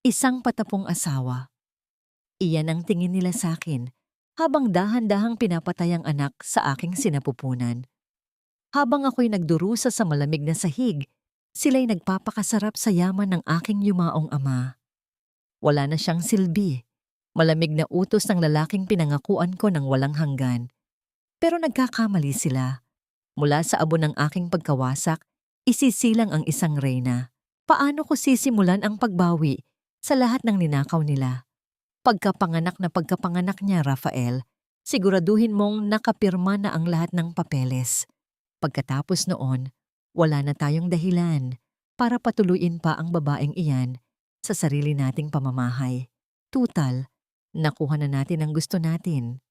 Isang patapong asawa. Iyan ang tingin nila sa akin habang dahan-dahang pinapatay ang anak sa aking sinapupunan. Habang ako'y nagdurusa sa malamig na sahig, sila'y nagpapakasarap sa yaman ng aking yumaong ama. Wala na siyang silbi. Malamig na utos ng lalaking pinangakuan ko ng walang hanggan. Pero nagkakamali sila. Mula sa abo ng aking pagkawasak, isisilang ang isang reyna. Paano ko sisimulan ang pagbawi sa lahat ng ninakaw nila? Pagkapanganak niya, Rafael, siguraduhin mong nakapirma na ang lahat ng papeles. Pagkatapos noon, wala na tayong dahilan para patuloyin pa ang babaeng iyan sa sarili nating pamamahay. Tutal, nakuha na natin ang gusto natin.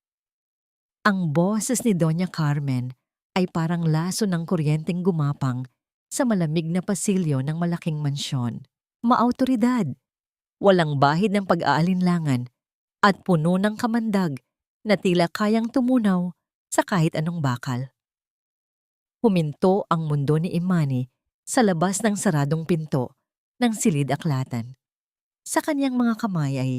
Ang boses ni Doña Carmen ay parang laso ng kuryenteng gumapang sa malamig na pasilyo ng malaking mansyon. Maawtoridad, walang bahid ng pag-aalinlangan at puno ng kamandag na tila kayang tumunaw sa kahit anong bakal. Huminto ang mundo ni Imani sa labas ng saradong pinto ng silid-aklatan. Sa kanyang mga kamay ay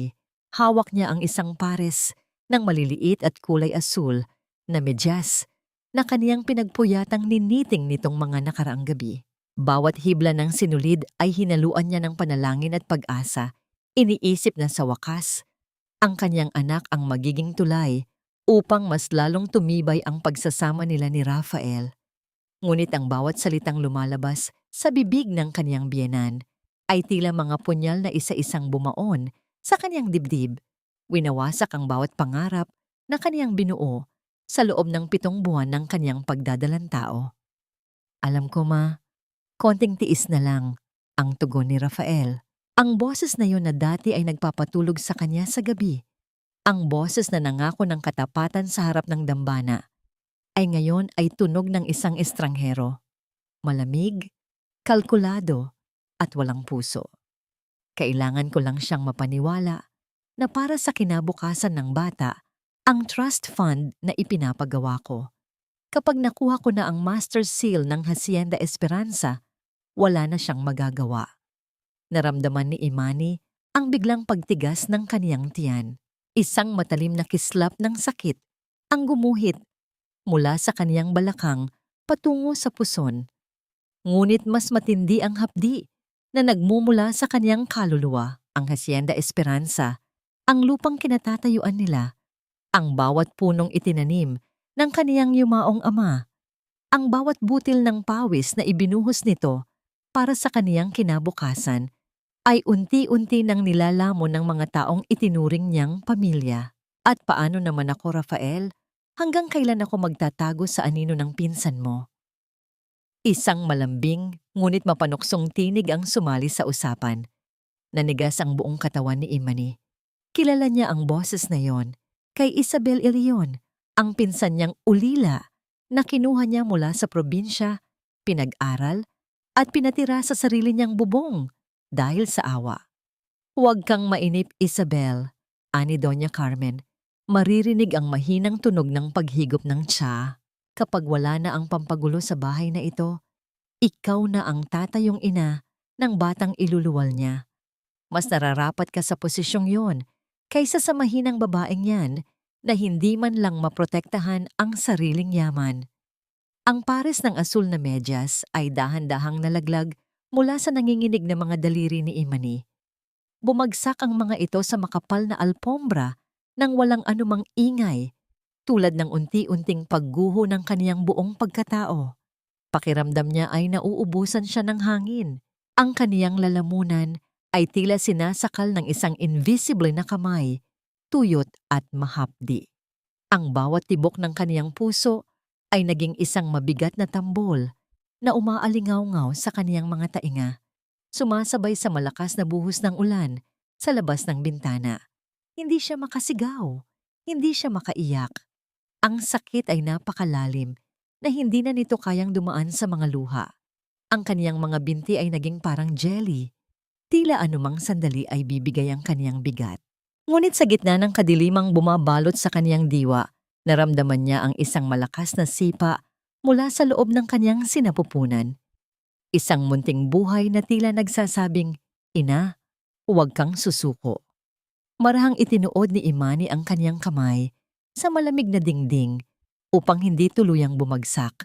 hawak niya ang isang pares ng maliliit at kulay asul na medyas na kaniyang pinagpuyatang niniting nitong mga nakaraang gabi. Bawat hibla ng sinulid ay hinaluan niya ng panalangin at pag-asa. Iniisip na sa wakas, ang kanyang anak ang magiging tulay upang mas lalong tumibay ang pagsasama nila ni Rafael. Ngunit ang bawat salitang lumalabas sa bibig ng kanyang biyenan ay tila mga punyal na isa-isang bumaon sa kanyang dibdib. Winawasak ang bawat pangarap na kanyang binuo sa loob ng 7 buwan ng kanyang pagdadalang tao. Alam ko, ma, konting tiis na lang ang tugon ni Rafael. Ang boses na yon na dati ay nagpapatulog sa kanya sa gabi, ang boses na nangako ng katapatan sa harap ng dambana, ay ngayon ay tunog ng isang estranghero. Malamig, kalkulado, at walang puso. Kailangan ko lang siyang mapaniwala na para sa kinabukasan ng bata, ang trust fund na ipinapagawa ko. Kapag nakuha ko na ang master seal ng Hacienda Esperanza, wala na siyang magagawa. Naramdaman ni Imani ang biglang pagtigas ng kaniyang tiyan. Isang matalim na kislap ng sakit ang gumuhit mula sa kaniyang balakang patungo sa puson. Ngunit mas matindi ang hapdi na nagmumula sa kaniyang kaluluwa. Ang Hacienda Esperanza, ang lupang kinatatayuan nila, ang bawat punong itinanim ng kaniyang yumaong ama, ang bawat butil ng pawis na ibinuhos nito para sa kaniyang kinabukasan, ay unti-unti nang nilalamon ng mga taong itinuring niyang pamilya. At paano naman ako, Rafael? Hanggang kailan ako magtatago sa anino ng pinsan mo? Isang malambing ngunit mapanuksong tinig ang sumali sa usapan. Nanigas ang buong katawan ni Imani. Kilala niya ang boses na yon kay Isabel Ilion, ang pinsan niyang ulila na kinuha niya mula sa probinsya, pinag-aral at pinatira sa sarili niyang bubong dahil sa awa. Huwag kang mainip, Isabel, ani Doña Carmen. Maririnig ang mahinang tunog ng paghigop ng tsa. Kapag wala na ang pampagulo sa bahay na ito, ikaw na ang tatayong ina ng batang iluluwal niya. Mas nararapat ka sa posisyong yon kaysa sa mahinang babaeng yan na hindi man lang maprotektahan ang sariling yaman. Ang pares ng asul na medyas ay dahan-dahang nalaglag mula sa nanginginig na mga daliri ni Imani. Bumagsak ang mga ito sa makapal na alpombra nang walang anumang ingay, tulad ng unti-unting pagguho ng kaniyang buong pagkatao. Pakiramdam niya ay nauubusan siya ng hangin. Ang kaniyang lalamunan ay tila sinasakal ng isang invisible na kamay, tuyot at mahapdi. Ang bawat tibok ng kaniyang puso ay naging isang mabigat na tambol na umaalingaw-ngaw sa kaniyang mga tainga, sumasabay sa malakas na buhos ng ulan sa labas ng bintana. Hindi siya makasigaw, hindi siya makaiyak. Ang sakit ay napakalalim na hindi na nito kayang dumaan sa mga luha. Ang kaniyang mga binti ay naging parang jelly. Tila anumang sandali ay bibigay ang kaniyang bigat. Ngunit sa gitna ng kadilimang bumabalot sa kaniyang diwa, naramdaman niya ang isang malakas na sipa mula sa loob ng kaniyang sinapupunan. Isang munting buhay na tila nagsasabing, "Ina, Huwag kang susuko. Marahang itinuod ni Imani ang kanyang kamay sa malamig na dingding upang hindi tuluyang bumagsak.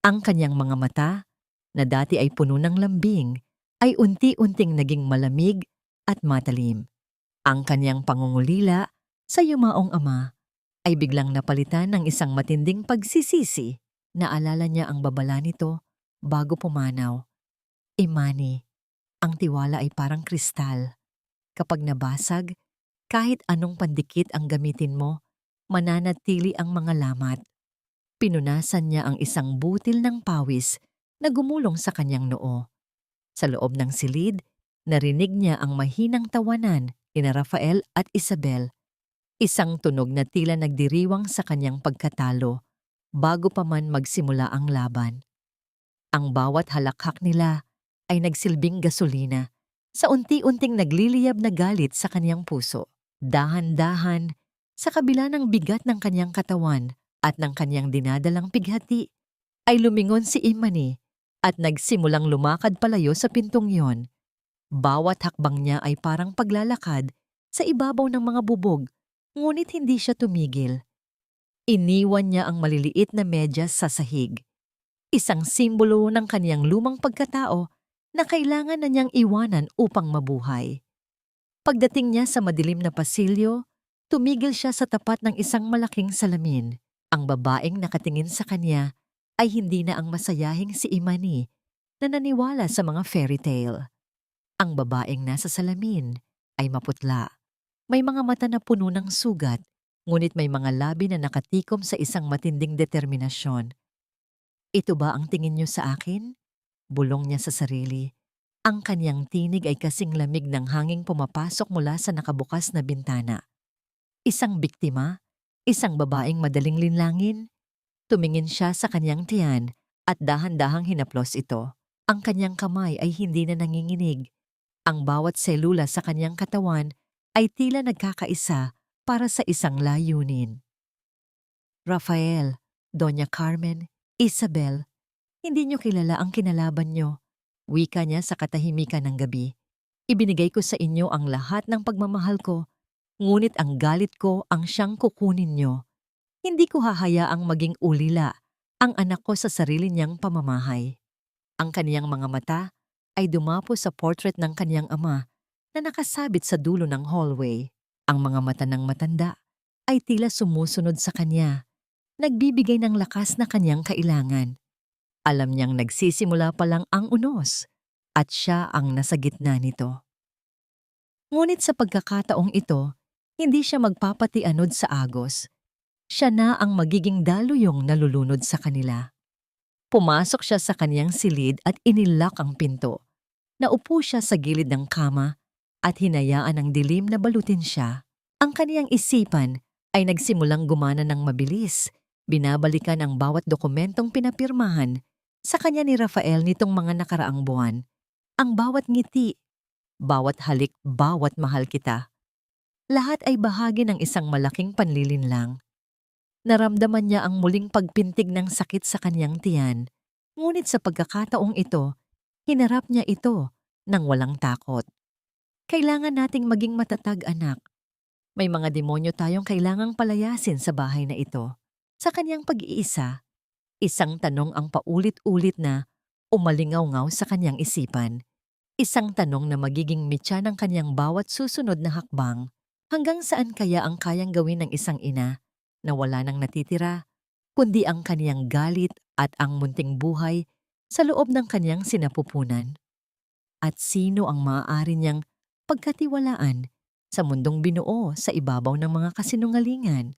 Ang kanyang mga mata, na dati ay puno ng lambing, ay unti-unting naging malamig at matalim. Ang kanyang pangungulila sa yumaong ama ay biglang napalitan ng isang matinding pagsisisi. Naalala niya ang babala nito bago pumanaw. Imani, ang tiwala ay parang kristal. Kapag nabasag, kahit anong pandikit ang gamitin mo, mananatili ang mga lamat. Pinunasan niya ang isang butil ng pawis na gumulong sa kanyang noo. Sa loob ng silid, narinig niya ang mahinang tawanan ni Rafael at Isabel. Isang tunog na tila nagdiriwang sa kanyang pagkatalo bago pa man magsimula ang laban. Ang bawat halakhak nila ay nagsilbing gasolina sa unti-unting nagliliyab na galit sa kanyang puso. Dahan-dahan, sa kabila ng bigat ng kanyang katawan at ng kanyang dinadalang pighati, ay lumingon si Imani at nagsimulang lumakad palayo sa pintong yon. Bawat hakbang niya ay parang paglalakad sa ibabaw ng mga bubog, ngunit hindi siya tumigil. Iniwan niya ang maliliit na medyas sa sahig, isang simbolo ng kanyang lumang pagkatao na kailangan na niyang iwanan upang mabuhay. Pagdating niya sa madilim na pasilyo, tumigil siya sa tapat ng isang malaking salamin. Ang babaeng nakatingin sa kanya ay hindi na ang masayahing si Imani na naniwala sa mga fairy tale. Ang babaeng nasa salamin ay maputla. May mga mata na puno ng sugat, ngunit may mga labi na nakatikom sa isang matinding determinasyon. Ito ba ang tingin niyo sa akin? Bulong niya sa sarili. Ang kanyang tinig ay kasing lamig ng hanging pumapasok mula sa nakabukas na bintana. Isang biktima? Isang babaeng madaling linlangin? Tumingin siya sa kanyang tiyan at dahan-dahang hinaplos ito. Ang kanyang kamay ay hindi na nanginginig. Ang bawat selula sa kanyang katawan ay tila nagkakaisa para sa isang layunin. Rafael, Doña Carmen, Isabel, hindi niyo kilala ang kinalaban niyo. Wika niya sa katahimikan ng gabi. Ibinigay ko sa inyo ang lahat ng pagmamahal ko, ngunit ang galit ko ang siyang kukunin niyo. Hindi ko hahayaang maging ulila ang anak ko sa sarili niyang pamamahay. Ang kaniyang mga mata ay dumapo sa portrait ng kaniyang ama na nakasabit sa dulo ng hallway. Ang mga mata ng matanda ay tila sumusunod sa kanya, nagbibigay ng lakas na kanyang kailangan. Alam niyang nagsisimula pa lang ang unos at siya ang nasa gitna nito. Ngunit sa pagkakataong ito, hindi siya magpapatianod sa agos. Siya na ang magiging daluyong nalulunod sa kanila. Pumasok siya sa kaniyang silid at inilak ang pinto. Naupo siya sa gilid ng kama at hinayaan ang dilim na balutin siya. Ang kaniyang isipan ay nagsimulang gumana ng mabilis. Binabalikan ang bawat dokumentong pinapirmahan sa kanya ni Rafael nitong mga nakaraang buwan. Ang bawat ngiti, bawat halik, bawat mahal kita. Lahat ay bahagi ng isang malaking panlilinlang. Naramdaman niya ang muling pagpintig ng sakit sa kanyang tiyan, ngunit sa pagkakataong ito, hinarap niya ito nang walang takot. Kailangan nating maging matatag, anak. May mga demonyo tayong kailangang palayasin sa bahay na ito. Sa kanyang pag-iisa, isang tanong ang paulit-ulit na umalingaw-ngaw sa kanyang isipan. Isang tanong na magiging mitya ng kanyang bawat susunod na hakbang. Hanggang saan kaya ang kayang gawin ng isang ina na wala nang natitira, kundi ang kanyang galit at ang munting buhay sa loob ng kanyang sinapupunan? At sino ang maaari niyang pagkatiwalaan sa mundong binuo sa ibabaw ng mga kasinungalingan?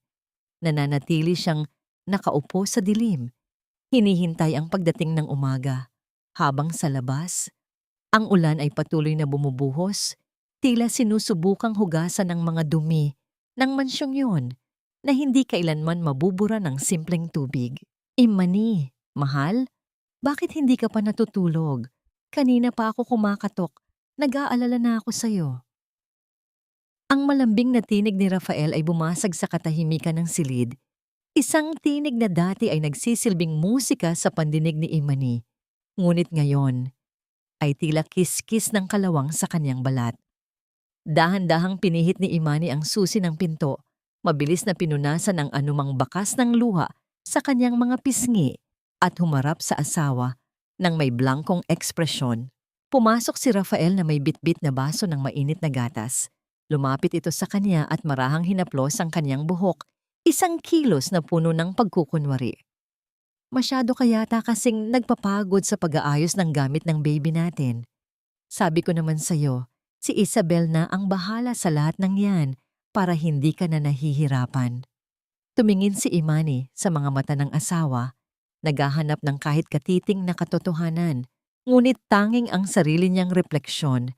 Nananatili siyang nakaupo sa dilim, hinihintay ang pagdating ng umaga, habang sa labas, ang ulan ay patuloy na bumubuhos, tila sinusubukang hugasan ng mga dumi ng mansyong yun na hindi kailanman mabubura ng simpleng tubig. Imani, mahal, bakit hindi ka pa natutulog? Kanina pa ako kumakatok, nag-aalala na ako sa'yo. Ang malambing na tinig ni Rafael ay bumasag sa katahimikan ng silid. Isang tinig na dati ay nagsisilbing musika sa pandinig ni Imani. Ngunit ngayon ay tila kiskis ng kalawang sa kanyang balat. Dahan-dahang pinihit ni Imani ang susi ng pinto. Mabilis na pinunasan ang anumang bakas ng luha sa kanyang mga pisngi at humarap sa asawa ng may blankong ekspresyon. Pumasok si Rafael na may bitbit na baso ng mainit na gatas. Lumapit ito sa kanya at marahang hinaplos ang kanyang buhok, 1 kilos na puno ng pagkukunwari. Masyado kayata kasing nagpapagod sa pag-aayos ng gamit ng baby natin. Sabi ko naman sa'yo, si Isabel na ang bahala sa lahat ng yan para hindi ka na nahihirapan. Tumingin si Imani sa mga mata ng asawa, naghahanap ng kahit katiting na katotohanan, ngunit tanging ang sarili niyang refleksyon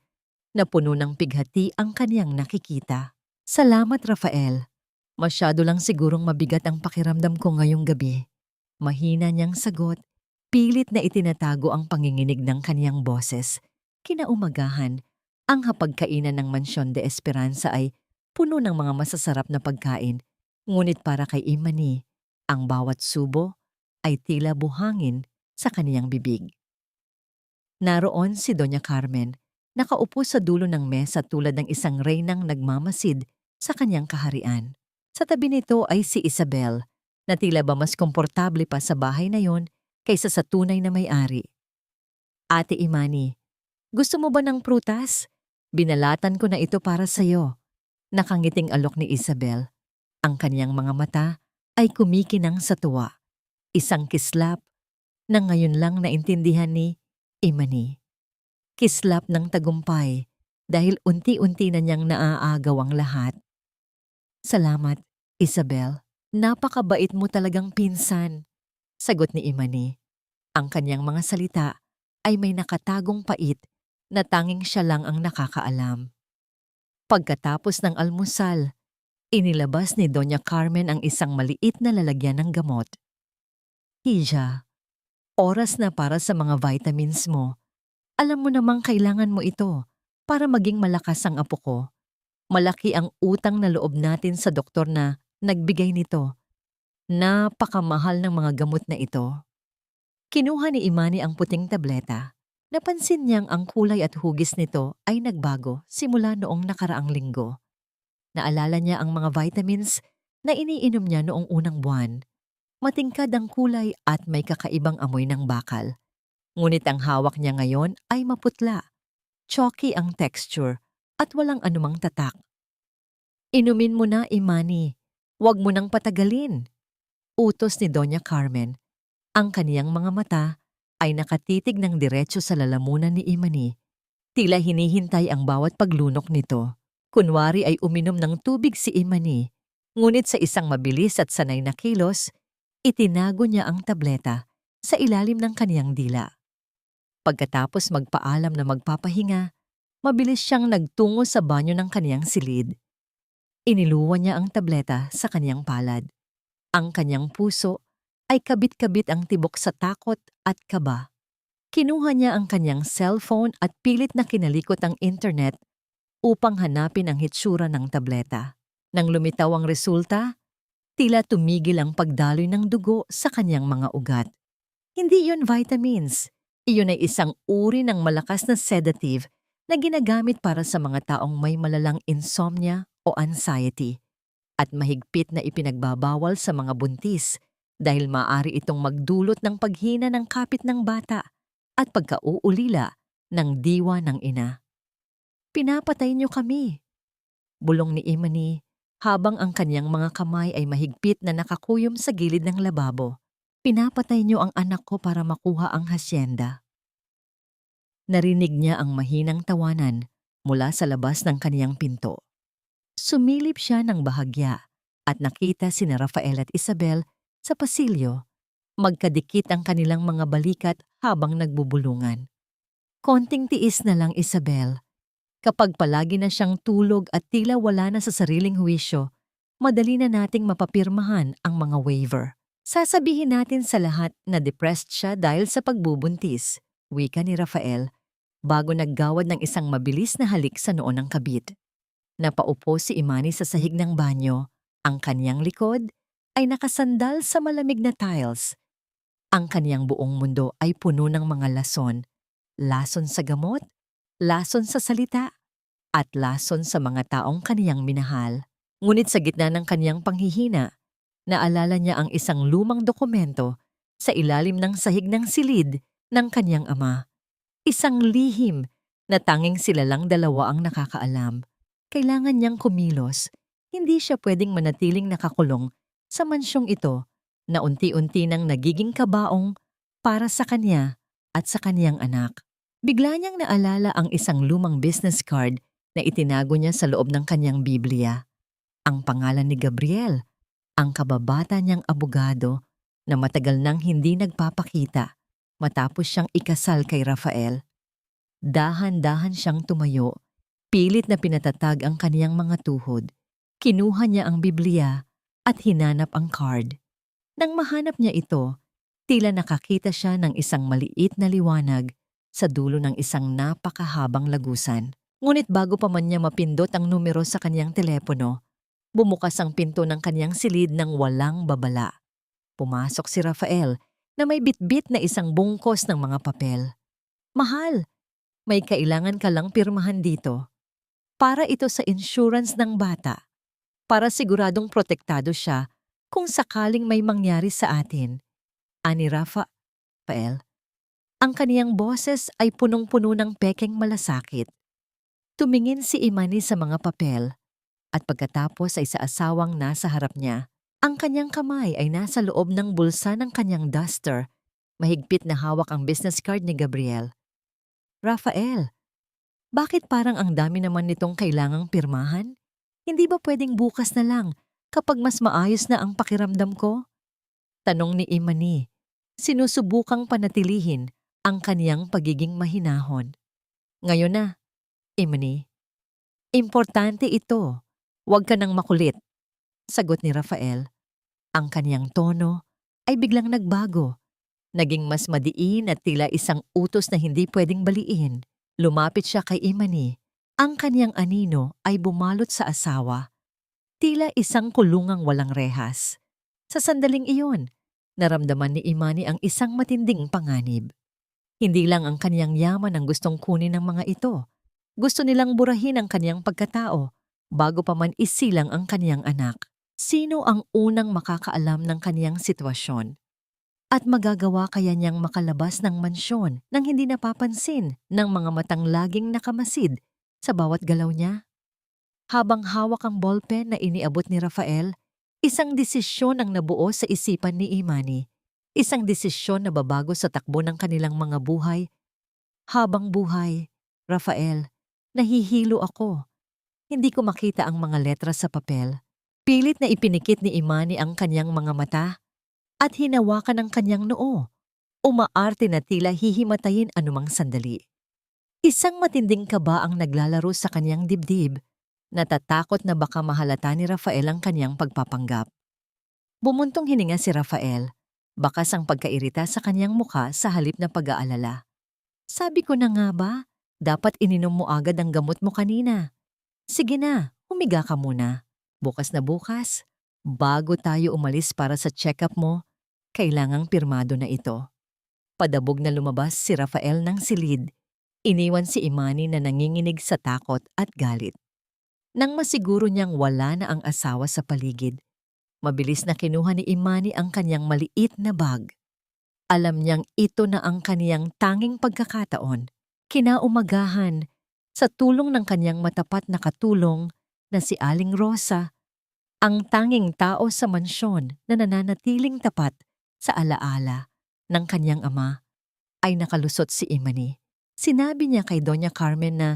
na puno ng pighati ang kaniyang nakikita. Salamat, Rafael. Masyado lang sigurong mabigat ang pakiramdam ko ngayong gabi. Mahina niyang sagot, pilit na itinatago ang panginginig ng kaniyang boses. Kinaumagahan, ang hapagkainan ng Mansyon de Esperanza ay puno ng mga masasarap na pagkain, ngunit para kay Imani, ang bawat subo ay tila buhangin sa kaniyang bibig. Naroon si Doña Carmen, nakaupo sa dulo ng mesa tulad ng isang reynang nagmamasid sa kanyang kaharian. Sa tabi nito ay si Isabel, na tila ba mas komportable pa sa bahay na yon kaysa sa tunay na may-ari. Ate Imani, gusto mo ba ng prutas? Binalatan ko na ito para sa'yo. Nakangiting alok ni Isabel. Ang kanyang mga mata ay kumikinang sa tuwa. Isang kislap na ngayon lang naintindihan ni Imani. Kislap ng tagumpay dahil unti-unti na niyang naaagaw ang lahat. Salamat, Isabel. Napakabait mo talagang pinsan, sagot ni Imani. Ang kanyang mga salita ay may nakatagong pait na tanging siya lang ang nakakaalam. Pagkatapos ng almusal, inilabas ni Doña Carmen ang isang maliit na lalagyan ng gamot. Hija, oras na para sa mga vitamins mo. Alam mo namang kailangan mo ito para maging malakas ang apo ko. Malaki ang utang na loob natin sa doktor na nagbigay nito. Napakamahal ng mga gamot na ito. Kinuha ni Imani ang puting tableta. Napansin niyang ang kulay at hugis nito ay nagbago simula noong nakaraang linggo. Naalala niya ang mga vitamins na iniinom niya noong unang buwan. Matingkad ang kulay at may kakaibang amoy ng bakal. Ngunit ang hawak niya ngayon ay maputla. Chalky ang texture at walang anumang tatak. Inumin mo na, Imani. Huwag mo nang patagalin. Utos ni Doña Carmen. Ang kaniyang mga mata ay nakatitig ng diretso sa lalamunan ni Imani. Tila hinihintay ang bawat paglunok nito. Kunwari ay uminom ng tubig si Imani. Ngunit sa isang mabilis at sanay na kilos, itinago niya ang tableta sa ilalim ng kaniyang dila. Pagkatapos magpaalam na magpapahinga, mabilis siyang nagtungo sa banyo ng kaniyang silid. Iniluwan niya ang tableta sa kaniyang palad. Ang kanyang puso ay kabit-kabit ang tibok sa takot at kaba. Kinuha niya ang kanyang cellphone at pilit na kinalikot ang internet upang hanapin ang hitsura ng tableta. Nang lumitaw ang resulta, tila tumigil ang pagdaloy ng dugo sa kanyang mga ugat. Hindi iyon vitamins. Iyon ay isang uri ng malakas na sedative na ginagamit para sa mga taong may malalang insomnia o anxiety at mahigpit na ipinagbabawal sa mga buntis dahil maaari itong magdulot ng paghina ng kapit ng bata at pagkauulila ng diwa ng ina. Pinapatay niyo kami, bulong ni Imani habang ang kanyang mga kamay ay mahigpit na nakakuyom sa gilid ng lababo. Pinapatay niyo ang anak ko para makuha ang hasyenda. Narinig niya ang mahinang tawanan mula sa labas ng kaniyang pinto. Sumilip siya ng bahagya at nakita sina Rafael at Isabel sa pasilyo. Magkadikit ang kanilang mga balikat habang nagbubulungan. Konting tiis na lang, Isabel. Kapag palagi na siyang tulog at tila wala na sa sariling huwisyo, madali na nating mapapirmahan ang mga waiver. Sasabihin natin sa lahat na depressed siya dahil sa pagbubuntis, wika ni Rafael, bago naggawad ng isang mabilis na halik sa noo ng kabit. Napaupo si Imani sa sahig ng banyo. Ang kanyang likod ay nakasandal sa malamig na tiles. Ang kanyang buong mundo ay puno ng mga lason. Lason sa gamot, lason sa salita, at lason sa mga taong kaniyang minahal. Ngunit sa gitna ng kaniyang panghihina, naalala niya ang isang lumang dokumento sa ilalim ng sahig ng silid ng kaniyang ama. Isang lihim na tanging sila lang dalawa ang nakakaalam. Kailangan niyang kumilos. Hindi siya pwedeng manatiling nakakulong sa mansyong ito na unti-unti nang nagiging kabaong para sa kanya at sa kaniyang anak. Bigla niyang naalala ang isang lumang business card na itinago niya sa loob ng kaniyang Biblia. Ang pangalan ni Gabriel, ang kababata niyang abogado na matagal nang hindi nagpapakita matapos siyang ikasal kay Rafael. Dahan-dahan siyang tumayo, pilit na pinatatag ang kaniyang mga tuhod. Kinuha niya ang Biblia at hinanap ang card. Nang mahanap niya ito, tila nakakita siya ng isang maliit na liwanag sa dulo ng isang napakahabang lagusan. Ngunit bago pa man niya mapindot ang numero sa kaniyang telepono, bumukas ang pinto ng kaniyang silid ng walang babala. Pumasok si Rafael na may bitbit na isang bungkos ng mga papel. "Mahal, may kailangan ka lang pirmahan dito. Para ito sa insurance ng bata. Para siguradong protektado siya kung sakaling may mangyari sa atin." Ani Rafael. Ang kaniyang boses ay punong-puno ng pekeng malasakit. Tumingin si Imani sa mga papel at pagkatapos ay sa asawang nasa harap niya. Ang kanyang kamay ay nasa loob ng bulsa ng kanyang duster. Mahigpit na hawak ang business card ni Gabriel. "Rafael, bakit parang ang dami naman nitong kailangang pirmahan? Hindi ba pwedeng bukas na lang kapag mas maayos na ang pakiramdam ko?" Tanong ni Imani, sinusubukang panatilihin ang kaniyang pagiging mahinahon. "Ngayon na, Imani. Importante ito. Huwag ka nang makulit," sagot ni Rafael. Ang kaniyang tono ay biglang nagbago. Naging mas madiin at tila isang utos na hindi pwedeng baliin. Lumapit siya kay Imani. Ang kaniyang anino ay bumalot sa asawa. Tila isang kulungang walang rehas. Sa sandaling iyon, naramdaman ni Imani ang isang matinding panganib. Hindi lang ang kaniyang yaman ang gustong kunin ng mga ito. Gusto nilang burahin ang kaniyang pagkatao bago pa man isilang ang kaniyang anak. Sino ang unang makakaalam ng kaniyang sitwasyon? At magagawa kaya niyang makalabas ng mansyon nang hindi napapansin ng mga matang laging nakamasid sa bawat galaw niya? Habang hawak ang ballpen na iniabot ni Rafael, isang desisyon ang nabuo sa isipan ni Imani. Isang desisyon na babago sa takbo ng kanilang mga buhay. Habang buhay, Rafael, nahihilo ako. Hindi ko makita ang mga letra sa papel. Pilit na ipinikit ni Imani ang kanyang mga mata at hinawakan ang kanyang noo. Umaarte na tila hihimatayin anumang sandali. Isang matinding kaba ang naglalaro sa kanyang dibdib. Natatakot na baka mahalata ni Rafael ang kanyang pagpapanggap. Bumuntong hininga si Rafael. Bakas ang pagkairita sa kanyang mukha sa halip na pag-aalala. "Sabi ko na nga ba, dapat ininom mo agad ang gamot mo kanina. Sige na, humiga ka muna. Bukas na bukas, bago tayo umalis para sa check-up mo, kailangang pirmado na ito." Padabog na lumabas si Rafael ng silid. Iniwan si Imani na nanginginig sa takot at galit. Nang masiguro niyang wala na ang asawa sa paligid, mabilis na kinuha ni Imani ang kanyang maliit na bag. Alam niyang ito na ang kaniyang tanging pagkakataon. Kinaumagahan, sa tulong ng kanyang matapat na katulong na si Aling Rosa, ang tanging tao sa mansyon na nananatiling tapat sa alaala ng kanyang ama, ay nakalusot si Imani. Sinabi niya kay Doña Carmen na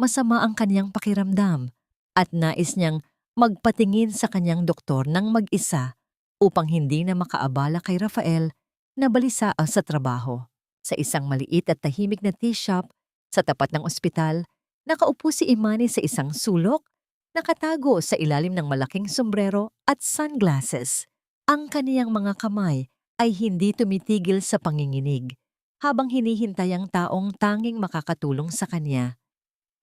masama ang kanyang pakiramdam at nais niyang magpatingin sa kanyang doktor ng mag-isa upang hindi na makaabala kay Rafael na balisa sa trabaho. Sa isang maliit at tahimik na tea shop sa tapat ng ospital, nakaupo si Imani sa isang sulok, nakatago sa ilalim ng malaking sombrero at sunglasses. Ang kaniyang mga kamay ay hindi tumitigil sa panginginig habang hinihintay ang taong tanging makakatulong sa kanya.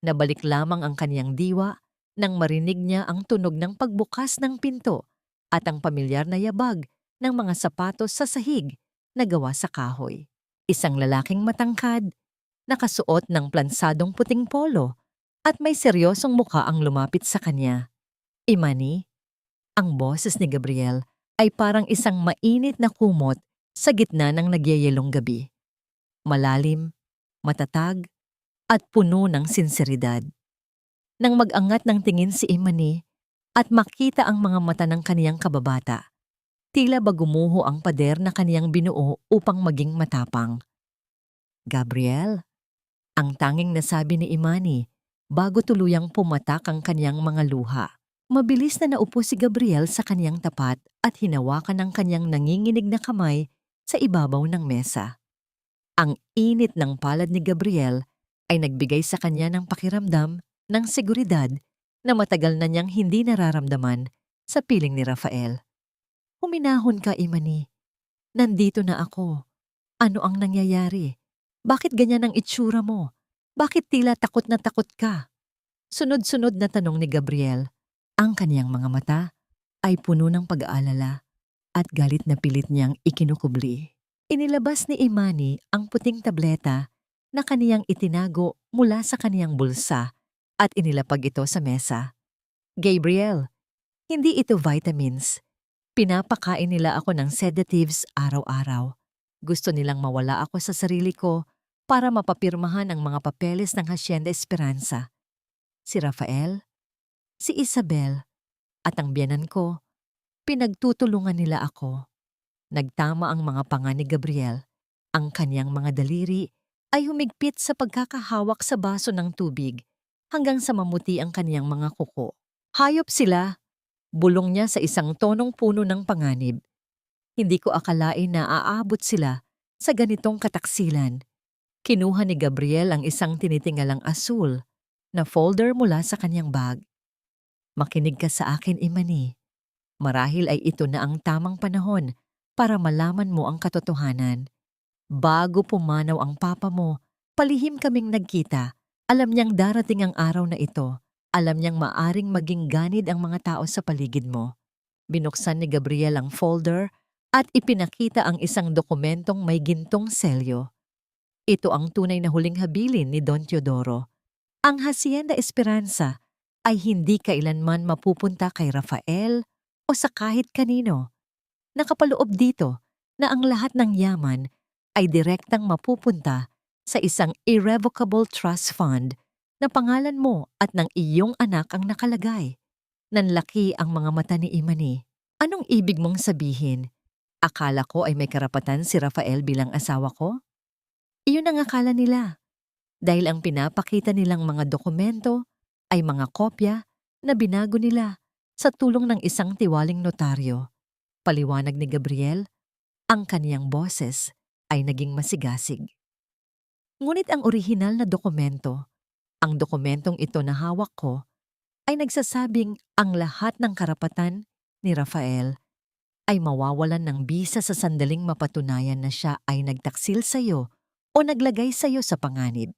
Nabalik lamang ang kaniyang diwa nang marinig niya ang tunog ng pagbukas ng pinto at ang pamilyar na yabag ng mga sapatos sa sahig na gawa sa kahoy. Isang lalaking matangkad, nakasuot ng plansadong puting polo at may seryosong mukha ang lumapit sa kanya. Imani, ang boses ni Gabriel ay parang isang mainit na kumot sa gitna ng nagyayelong gabi. Malalim, matatag, at puno ng sinseridad. Nang mag-angat ng tingin si Imani at makita ang mga mata ng kaniyang kababata, tila ba gumuho ang pader na kaniyang binuo upang maging matapang. Gabriel, ang tanging nasabi ni Imani bago tuluyang pumatak ang kaniyang mga luha. Mabilis na naupo si Gabriel sa kaniyang tapat at hinawakan ang kaniyang nanginginig na kamay sa ibabaw ng mesa. Ang init ng palad ni Gabriel ay nagbigay sa kanya ng pakiramdam ng seguridad na matagal na niyang hindi nararamdaman sa piling ni Rafael. Huminahon ka, Imani. Nandito na ako. Ano ang nangyayari? Bakit ganyan ang itsura mo? Bakit tila takot na takot ka? Sunod-sunod na tanong ni Gabriel. Ang kaniyang mga mata ay puno ng pag-aalala at galit na pilit niyang ikinukubli. Inilabas ni Imani ang puting tableta na kaniyang itinago mula sa kaniyang bulsa at inilapag ito sa mesa. Gabriel, hindi ito vitamins. Pinapakain nila ako ng sedatives araw-araw. Gusto nilang mawala ako sa sarili ko para mapapirmahan ang mga papeles ng Hacienda Esperanza. Si Rafael, si Isabel, at ang biyanan ko, pinagtutulungan nila ako. Nagtama ang mga panga ni Gabriel. Ang kanyang mga daliri ay humigpit sa pagkakahawak sa baso ng tubig hanggang sa mamuti ang kanyang mga kuko. Hayop sila, bulong niya sa isang tonong puno ng panganib. Hindi ko akalain na aabot sila sa ganitong kataksilan. Kinuha ni Gabriel ang isang tinitingalang asul na folder mula sa kanyang bag. Makinig ka sa akin, Imani. Marahil ay ito na ang tamang panahon para malaman mo ang katotohanan. Bago pumanaw ang papa mo, palihim kaming nagkita. Alam niyang darating ang araw na ito. Alam niyang maaring maging ganid ang mga tao sa paligid mo. Binuksan ni Gabriel ang folder at ipinakita ang isang dokumentong may gintong selyo. Ito ang tunay na huling habilin ni Don Teodoro. Ang Hacienda Esperanza ay hindi kailanman mapupunta kay Rafael o sa kahit kanino. Nakapaloob dito na ang lahat ng yaman ay direktang mapupunta sa isang irrevocable trust fund na pangalan mo at ng iyong anak ang nakalagay. Nanlaki ang mga mata ni Imani. Anong ibig mong sabihin? Akala ko ay may karapatan si Rafael bilang asawa ko? Iyon ang akala nila. Dahil ang pinapakita nilang mga dokumento ay mga kopya na binago nila sa tulong ng isang tiwaling notaryo. Paliwanag ni Gabriel, ang kaniyang boses ay naging masigasig. Ngunit ang orihinal na dokumento, ang dokumentong ito na hawak ko, ay nagsasabing ang lahat ng karapatan ni Rafael ay mawawalan ng bisa sa sandaling mapatunayan na siya ay nagtaksil sa iyo o naglagay sa iyo sa panganib.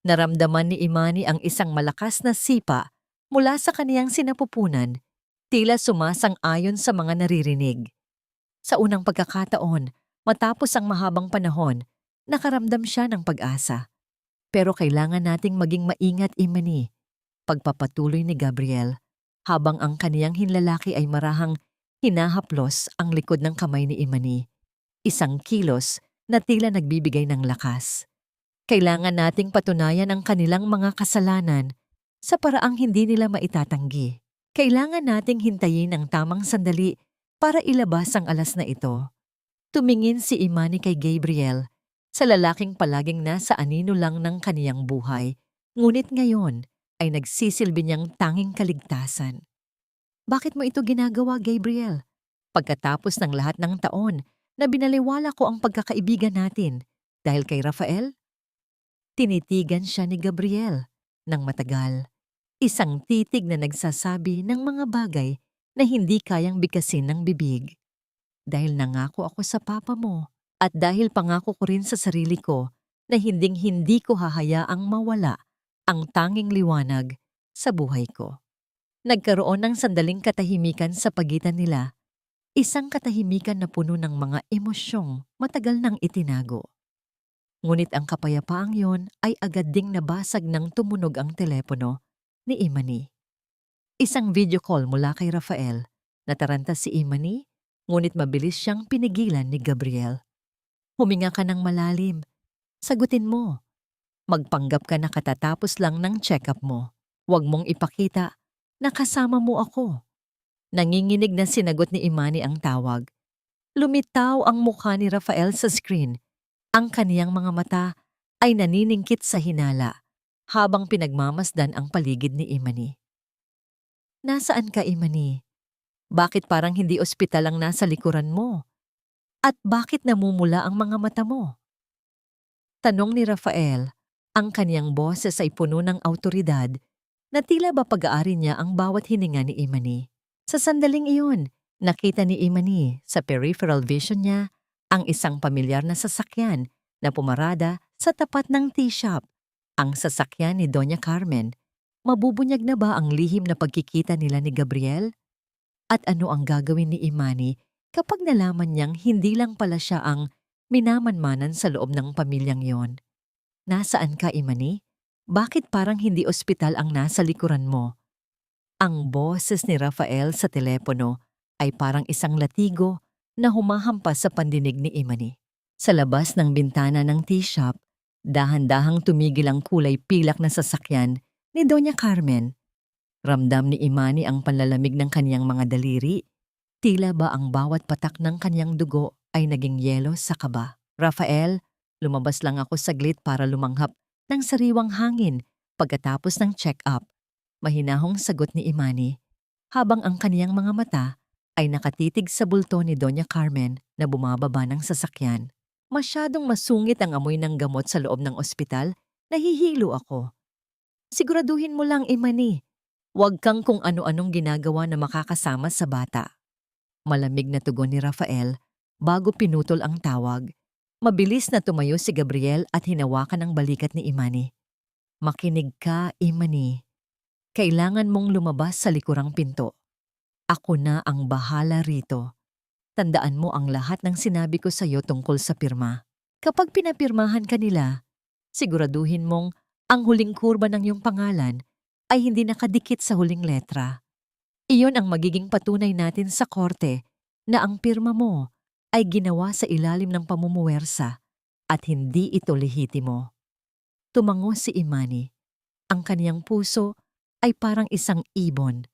Naramdaman ni Imani ang isang malakas na sipa mula sa kaniyang sinapupunan, tila sumasang-ayon sa mga naririnig. Sa unang pagkakataon, matapos ang mahabang panahon, nakaramdam siya ng pag-asa. Pero kailangan nating maging maingat, Imani. Pagpapatuloy ni Gabriel, habang ang kaniyang hinlalaki ay marahang hinahaplos ang likod ng kamay ni Imani. Isang kilos na tila nagbibigay ng lakas. Kailangan nating patunayan ang kanilang mga kasalanan sa paraang hindi nila maitatanggi. Kailangan nating hintayin ang tamang sandali para ilabas ang alas na ito. Tumingin si Imani kay Gabriel, sa lalaking palaging nasa anino lang ng kaniyang buhay, ngunit ngayon ay nagsisilbi niyang tanging kaligtasan. Bakit mo ito ginagawa, Gabriel? Pagkatapos ng lahat ng taon na binaliwala ko ang pagkakaibigan natin dahil kay Rafael? Tinitigan siya ni Gabriel ng matagal. Isang titig na nagsasabi ng mga bagay na hindi kayang bigkasin ng bibig. Dahil nangako ako sa papa mo at dahil pangako ko rin sa sarili ko na hinding-hindi ko hahayaang mawala ang tanging liwanag sa buhay ko. Nagkaroon ng sandaling katahimikan sa pagitan nila, isang katahimikan na puno ng mga emosyong matagal nang itinago. Ngunit ang kapayapaang yon ay agad ding nabasag nang tumunog ang telepono ni Imani. Isang video call mula kay Rafael. Nataranta si Imani, ngunit mabilis siyang pinigilan ni Gabriel. Huminga ka ng malalim. Sagutin mo. Magpanggap ka na katatapos lang ng check-up mo. Huwag mong ipakita na kasama mo ako. Nanginginig na sinagot ni Imani ang tawag. Lumitaw ang mukha ni Rafael sa screen. Ang kaniyang mga mata ay naniningkit sa hinala habang pinagmamasdan ang paligid ni Imani. Nasaan ka, Imani? Bakit parang hindi ospital ang nasa likuran mo? At bakit namumula ang mga mata mo? Tanong ni Rafael, ang kaniyang boses ay puno ng awtoridad na tila ba pag-aari niya ang bawat hininga ni Imani. Sa sandaling iyon, nakita ni Imani sa peripheral vision niya ang isang pamilyar na sasakyan na pumarada sa tapat ng tea shop. Ang sasakyan ni Doña Carmen. Mabubunyag na ba ang lihim na pagkikita nila ni Gabriel? At ano ang gagawin ni Imani kapag nalaman niyang hindi lang pala siya ang minamanmanan sa loob ng pamilyang yon? Nasaan ka, Imani? Bakit parang hindi ospital ang nasa likuran mo? Ang boses ni Rafael sa telepono ay parang isang latigo na humahampas sa pandinig ni Imani. Sa labas ng bintana ng tea shop, dahan-dahang tumigil ang kulay pilak na sasakyan ni Doña Carmen. Ramdam ni Imani ang panlalamig ng kaniyang mga daliri. Tila ba ang bawat patak ng kaniyang dugo ay naging yelo sa kaba. Rafael, lumabas lang ako saglit para lumanghap ng sariwang hangin pagkatapos ng check-up. Mahinahong sagot ni Imani habang ang kaniyang mga mata ay nakatitig sa bulto ni Doña Carmen na bumababa ng sasakyan. Masyadong masungit ang amoy ng gamot sa loob ng ospital, nahihilo ako. Siguraduhin mo lang, Imani. Huwag kang kung ano-anong ginagawa na makakasama sa bata. Malamig na tugon ni Rafael bago pinutol ang tawag. Mabilis na tumayo si Gabriel at hinawakan ang balikat ni Imani. Makinig ka, Imani. Kailangan mong lumabas sa likurang pinto. Ako na ang bahala rito. Tandaan mo ang lahat ng sinabi ko sa iyo tungkol sa pirma. Kapag pinapirmahan ka nila, siguraduhin mong ang huling kurba ng iyong pangalan ay hindi nakadikit sa huling letra. Iyon ang magiging patunay natin sa korte na ang pirma mo ay ginawa sa ilalim ng pamumuwersa at hindi ito lehitimo. Tumango si Imani. Ang kaniyang puso ay parang isang ibon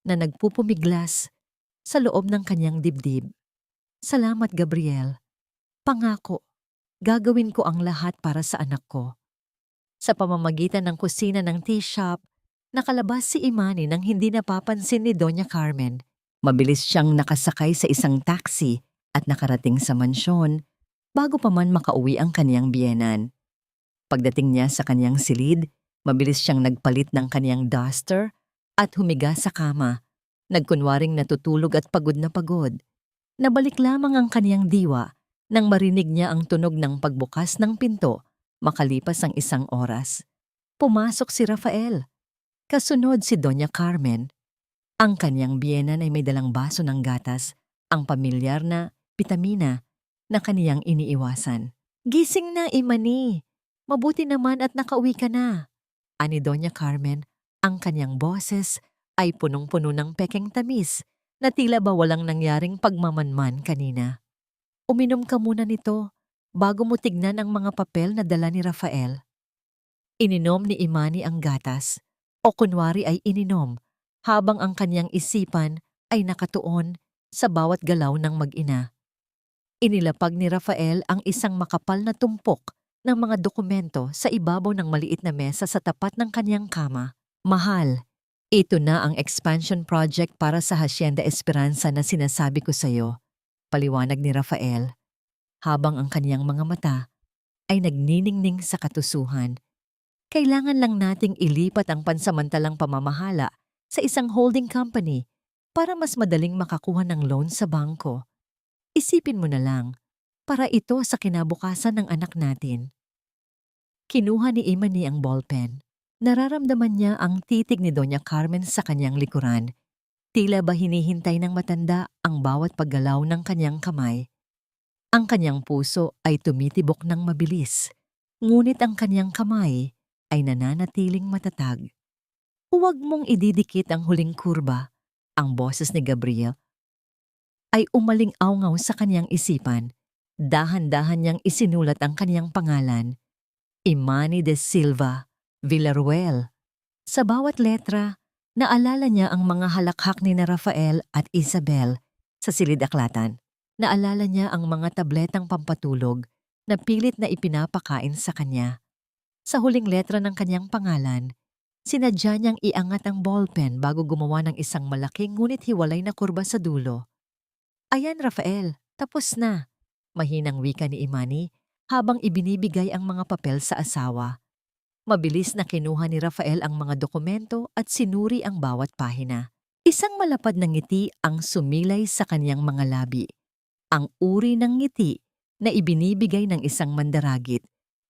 na nagpupumiglas sa loob ng kaniyang dibdib. Salamat, Gabriel. Pangako, gagawin ko ang lahat para sa anak ko. Sa pamamagitan ng kusina ng tea shop, nakalabas si Imani nang hindi napapansin ni Doña Carmen. Mabilis siyang nakasakay sa isang taxi at nakarating sa mansyon bago pa man makauwi ang kaniyang biyenan. Pagdating niya sa kaniyang silid, mabilis siyang nagpalit ng kaniyang duster at humiga sa kama. Nagkunwaring natutulog at pagod na pagod. Nabalik lamang ang kaniyang diwa nang marinig niya ang tunog ng pagbukas ng pinto makalipas ang 1 oras. Pumasok si Rafael. Kasunod si Doña Carmen. Ang kaniyang biyenan ay may dalang baso ng gatas, ang pamilyar na bitamina na kaniyang iniiwasan. Gising na, Imani. Mabuti naman at nakauwi ka na. Ani Doña Carmen, ang kaniyang boses ay punong-puno ng pekeng tamis na tila ba walang nangyaring pagmamanman kanina. Uminom ka muna nito bago mo tignan ang mga papel na dala ni Rafael. Ininom ni Imani ang gatas o kunwari ay ininom habang ang kanyang isipan ay nakatuon sa bawat galaw ng mag-ina. Inilapag ni Rafael ang isang makapal na tumpok ng mga dokumento sa ibabaw ng maliit na mesa sa tapat ng kanyang kama. Mahal, ito na ang expansion project para sa Hacienda Esperanza na sinasabi ko sa iyo, paliwanag ni Rafael, habang ang kaniyang mga mata ay nagniningning sa katusuhan. Kailangan lang nating ilipat ang pansamantalang pamamahala sa isang holding company para mas madaling makakuha ng loan sa bangko. Isipin mo na lang, para ito sa kinabukasan ng anak natin. Kinuha ni Imani ang ballpen. Nararamdaman niya ang titig ni Doña Carmen sa kanyang likuran. Tila ba hinihintay ng matanda ang bawat paggalaw ng kanyang kamay. Ang kanyang puso ay tumitibok ng mabilis. ngunit ang kanyang kamay ay nananatiling matatag. Huwag mong ididikit ang huling kurba. Ang boses ni Gabriel ay umaling-awngaw sa kanyang isipan. Dahan-dahan niyang isinulat ang kanyang pangalan, Imani de Silva, Villaruel. Sa bawat letra, naalala niya ang mga halakhak ni na Rafael at Isabel sa silid-aklatan. Naalala niya ang mga tabletang pampatulog na pilit na ipinapakain sa kanya. Sa huling letra ng kanyang pangalan, sinadya niyang iangat ang ballpen bago gumawa ng isang malaking ngunit hiwalay na kurba sa dulo. Ayan, Rafael, tapos na. Mahinang wika ni Imani habang ibinibigay ang mga papel sa asawa. Mabilis na kinuha ni Rafael ang mga dokumento at sinuri ang bawat pahina. Isang malapad na ngiti ang sumilay sa kanyang mga labi. Ang uri ng ngiti na ibinibigay ng isang mandaragit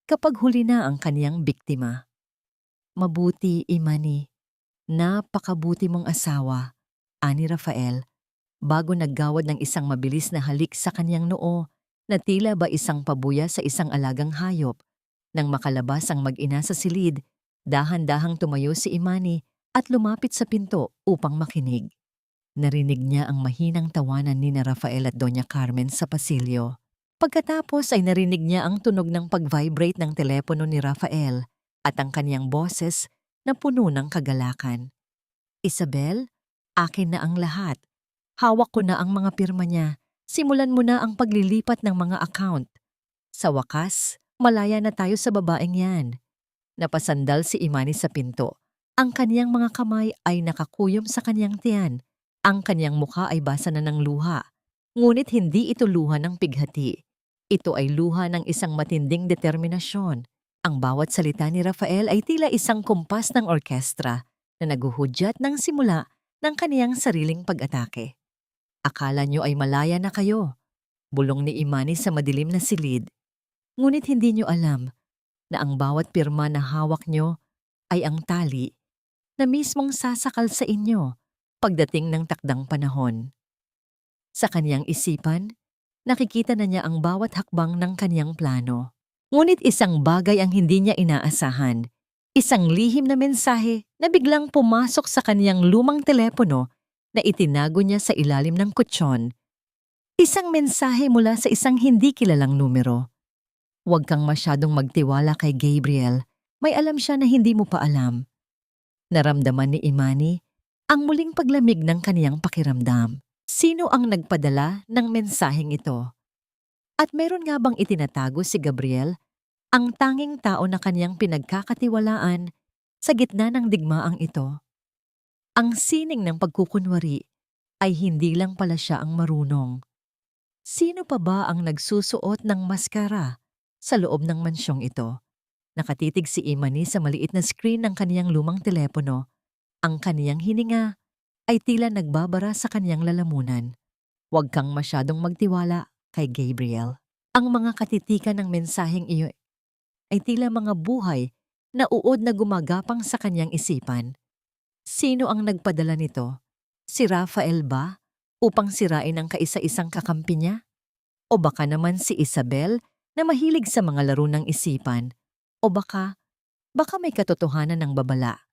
kapag huli na ang kaniyang biktima. Mabuti, Imani. Napakabuti mong asawa, ani Rafael, bago naggawad ng isang mabilis na halik sa kanyang noo na tila ba isang pabuya sa isang alagang hayop. Nang makalabas ang mag-ina sa silid, dahan-dahang tumayo si Imani at lumapit sa pinto upang makinig. Narinig niya ang mahinang tawanan ni na Rafael at Doña Carmen sa pasilyo. Pagkatapos ay narinig niya ang tunog ng pag-vibrate ng telepono ni Rafael at ang kaniyang boses na puno ng kagalakan. Isabel, akin na ang lahat. Hawak ko na ang mga pirma niya. Simulan mo na ang paglilipat ng mga account. Sa wakas, malaya na tayo sa babaeng yan. Napasandal si Imani sa pinto. Ang kaniyang mga kamay ay nakakuyom sa kaniyang tiyan. Ang kaniyang mukha ay basa na ng luha. Ngunit hindi ito luha ng pighati. Ito ay luha ng isang matinding determinasyon. Ang bawat salita ni Rafael ay tila isang kumpas ng orkestra na naguhudyat ng simula ng kaniyang sariling pag-atake. Akala niyo ay malaya na kayo, bulong ni Imani sa madilim na silid. Ngunit hindi niyo alam na ang bawat pirma na hawak niyo ay ang tali na mismong sasakal sa inyo pagdating ng takdang panahon. Sa kaniyang isipan, nakikita na niya ang bawat hakbang ng kaniyang plano. Ngunit isang bagay ang hindi niya inaasahan. Isang lihim na mensahe na biglang pumasok sa kaniyang lumang telepono na itinago niya sa ilalim ng kutsyon. Isang mensahe mula sa isang hindi kilalang numero. Huwag kang masyadong magtiwala kay Gabriel. May alam siya na hindi mo pa alam. Naramdaman ni Imani ang muling paglamig ng kaniyang pakiramdam. Sino ang nagpadala ng mensaheng ito? At meron nga bang itinatago si Gabriel, ang tanging tao na kaniyang pinagkakatiwalaan sa gitna ng digmaang ito? Ang sining ng pagkukunwari ay hindi lang pala siya ang marunong. Sino pa ba ang nagsusuot ng maskara sa loob ng mansyong ito? Nakatitig si Imani sa maliit na screen ng kaniyang lumang telepono. Ang kaniyang hininga ay tila nagbabara sa kaniyang lalamunan. Huwag kang masyadong magtiwala kay Gabriel. Ang mga katitikan ng mensaheng iyo ay tila mga buhay na uod na gumagapang sa kaniyang isipan. Sino ang nagpadala nito? Si Rafael ba? Upang sirain ang kaisa-isang kakampi niya? O baka naman si Isabel na mahilig sa mga laro ng isipan? O baka may katotohanan ng babala?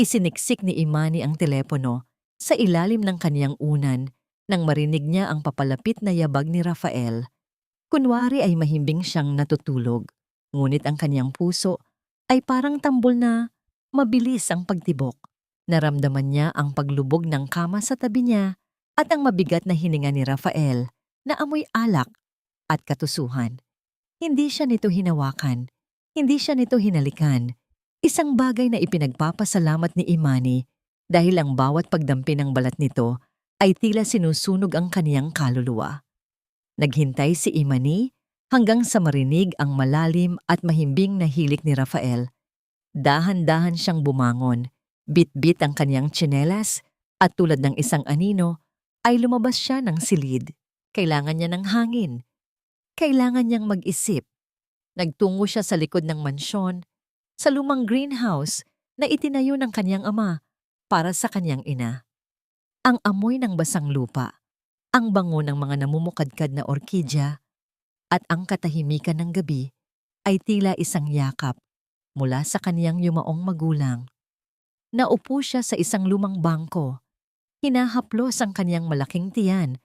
Isiniksik ni Imani ang telepono sa ilalim ng kaniyang unan nang marinig niya ang papalapit na yabag ni Rafael. Kunwari ay mahimbing siyang natutulog, ngunit ang kaniyang puso ay parang tambol na mabilis ang pagtibok. Naramdaman niya ang paglubog ng kama sa tabi niya at ang mabigat na hininga ni Rafael na amoy alak at katusuhan. Hindi siya nito hinawakan, hindi siya nito hinalikan. Isang bagay na ipinagpapasalamat ni Imani dahil ang bawat pagdampi ng balat nito ay tila sinusunog ang kaniyang kaluluwa. Naghintay si Imani hanggang sa marinig ang malalim at mahimbing na hilik ni Rafael. Dahan-dahan siyang bumangon. Bit-bit ang kaniyang tsinelas at tulad ng isang anino ay lumabas siya ng silid. Kailangan niya ng hangin. Kailangan niyang mag-isip. Nagtungo siya sa likod ng mansyon, sa lumang greenhouse na itinayo ng kaniyang ama para sa kaniyang ina. Ang amoy ng basang lupa, ang bango ng mga namumukadkad na orkidya, at ang katahimikan ng gabi ay tila isang yakap mula sa kaniyang yumaong magulang. Naupo siya sa isang lumang bangko. Hinahaplos ang kaniyang malaking tiyan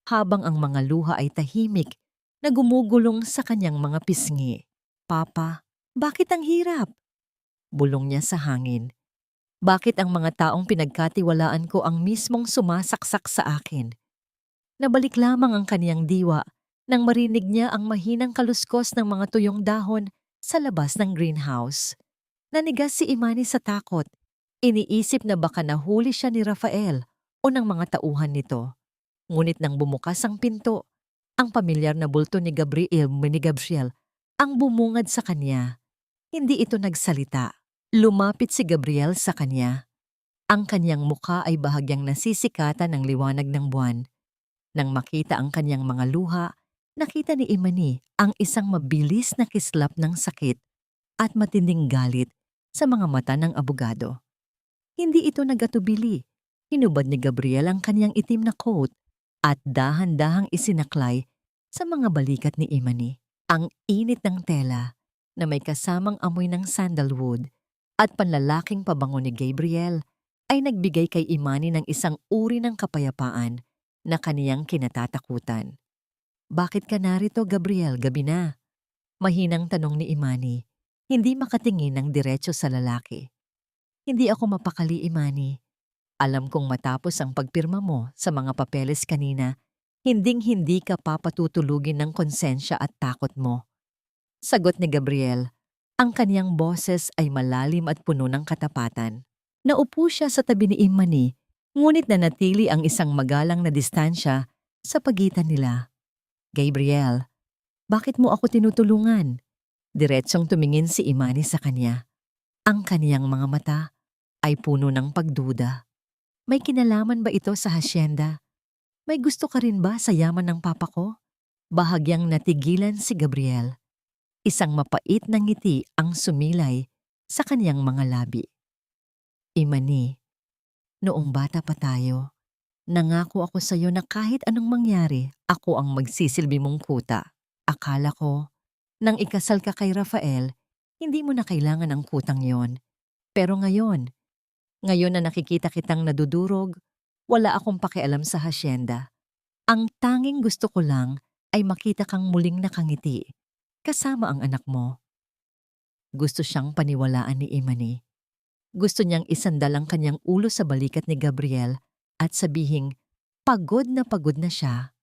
habang ang mga luha ay tahimik na gumugulong sa kaniyang mga pisngi. Papa, bakit ang hirap? Bulong niya sa hangin. Bakit ang mga taong pinagkatiwalaan ko ang mismong sumasaksak sa akin? Nabalik lamang ang kaniyang diwa nang marinig niya ang mahinang kaluskos ng mga tuyong dahon sa labas ng greenhouse. Nanigas si Imani sa takot. Iniisip na baka nahuli siya ni Rafael o ng mga tauhan nito. Ngunit nang bumukas ang pinto, ang pamilyar na bulto ni Gabriel ang bumungad sa kanya. Hindi ito nagsalita. Lumapit si Gabriel sa kanya. Ang kanyang mukha ay bahagyang nasisikatan ng liwanag ng buwan. Nang makita ang kanyang mga luha, nakita ni Imani ang isang mabilis na kislap ng sakit at matinding galit sa mga mata ng abogado. Hindi ito nagatubili. Hinubad ni Gabriel ang kanyang itim na coat at dahan-dahang isinaklay sa mga balikat ni Imani. Ang init ng tela na may kasamang amoy ng sandalwood at panlalaking pabango ni Gabriel ay nagbigay kay Imani ng isang uri ng kapayapaan na kaniyang kinatatakutan. Bakit ka narito, Gabriel? Gabi na. Mahinang tanong ni Imani, hindi makatingin ng diretso sa lalaki. Hindi ako mapakali, Imani. Alam kong matapos ang pagpirma mo sa mga papeles kanina, hinding-hindi ka papatutulugin ng konsensya at takot mo. Sagot ni Gabriel. Ang kaniyang boses ay malalim at puno ng katapatan. Naupo siya sa tabi ni Imani, ngunit nanatili ang isang magalang na distansya sa pagitan nila. Gabriel, bakit mo ako tinutulungan? Diretsong tumingin si Imani sa kanya. Ang kaniyang mga mata ay puno ng pagduda. May kinalaman ba ito sa hasyenda? May gusto ka rin ba sa yaman ng papa ko? Bahagyang natigilan si Gabriel. Isang mapait na ngiti ang sumilay sa kaniyang mga labi. Imani, noong bata pa tayo, nangako ako sa iyo na kahit anong mangyari, ako ang magsisilbi mong kuta. Akala ko, nang ikasal ka kay Rafael, hindi mo na kailangan ang kutang yon. Pero ngayon na nakikita kitang nadudurog, wala akong pakialam sa hasyenda. Ang tanging gusto ko lang ay makita kang muling nakangiti, kasama ang anak mo. Gusto siyang paniwalaan ni Imani. Gusto niyang isandal ang kanyang ulo sa balikat ni Gabriel at sabihing pagod na siya.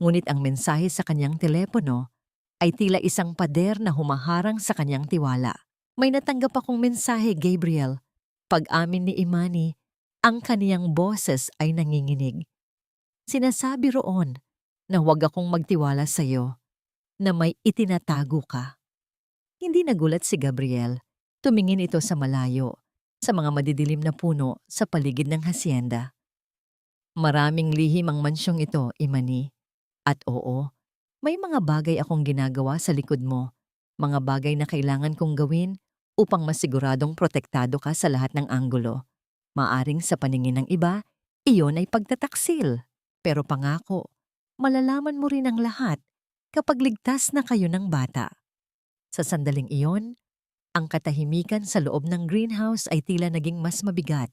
Ngunit ang mensahe sa kanyang telepono ay tila isang pader na humaharang sa kanyang tiwala. May natanggap akong mensahe, Gabriel. Pag-amin ni Imani, ang kaniyang boses ay nanginginig. Sinasabi roon na huwag akong magtiwala sa iyo, na may itinatago ka. Hindi nagulat si Gabriel. Tumingin ito sa malayo, sa mga madidilim na puno sa paligid ng hasyenda. Maraming lihim ang mansyong ito, Imani. At oo, may mga bagay akong ginagawa sa likod mo, mga bagay na kailangan kong gawin upang masiguradong protektado ka sa lahat ng anggulo. Maaring sa paningin ng iba, iyon ay pagtataksil. Pero pangako, malalaman mo rin ang lahat kapag ligtas na kayo ng bata. Sa sandaling iyon, ang katahimikan sa loob ng greenhouse ay tila naging mas mabigat.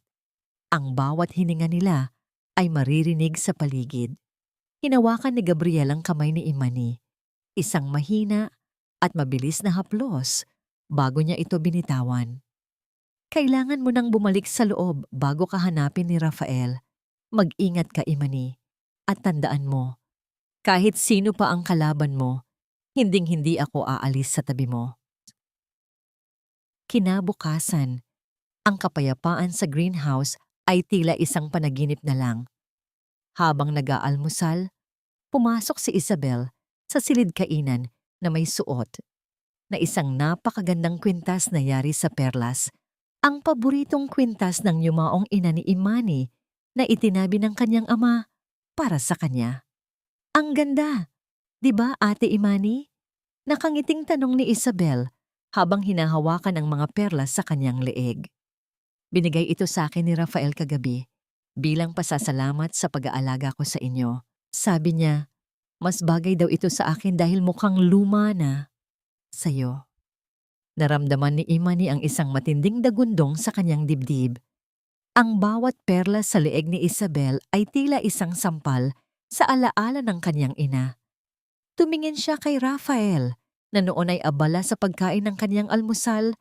Ang bawat hininga nila ay maririnig sa paligid. Hinawakan ni Gabriel ang kamay ni Imani, isang mahina at mabilis na haplos bago niya ito binitawan. Kailangan mo nang bumalik sa loob bago ka hanapin ni Rafael. Mag-ingat ka, Imani, at tandaan mo, kahit sino pa ang kalaban mo, hinding-hindi ako aalis sa tabi mo. Kinabukasan, ang kapayapaan sa greenhouse ay tila isang panaginip na lang. Habang nag-aalmusal, pumasok si Isabel sa silid kainan na may suot na isang napakagandang kwintas na yari sa perlas, ang paboritong kwintas ng yumaong ina ni Imani na itinabi ng kanyang ama para sa kanya. Ang ganda, di ba, Ate Imani? Nakangiting tanong ni Isabel habang hinahawakan ang mga perlas sa kanyang leeg. Binigay ito sa akin ni Rafael kagabi bilang pasasalamat sa pag-aalaga ko sa inyo. Sabi niya, mas bagay daw ito sa akin dahil mukhang luma na. sa'yo. Naramdaman ni Imani ang isang matinding dagundong sa kanyang dibdib. Ang bawat perlas sa leeg ni Isabel ay tila isang sampal sa alaala ng kanyang ina. Tumingin siya kay Rafael, na noon ay abala sa pagkain ng kanyang almusal,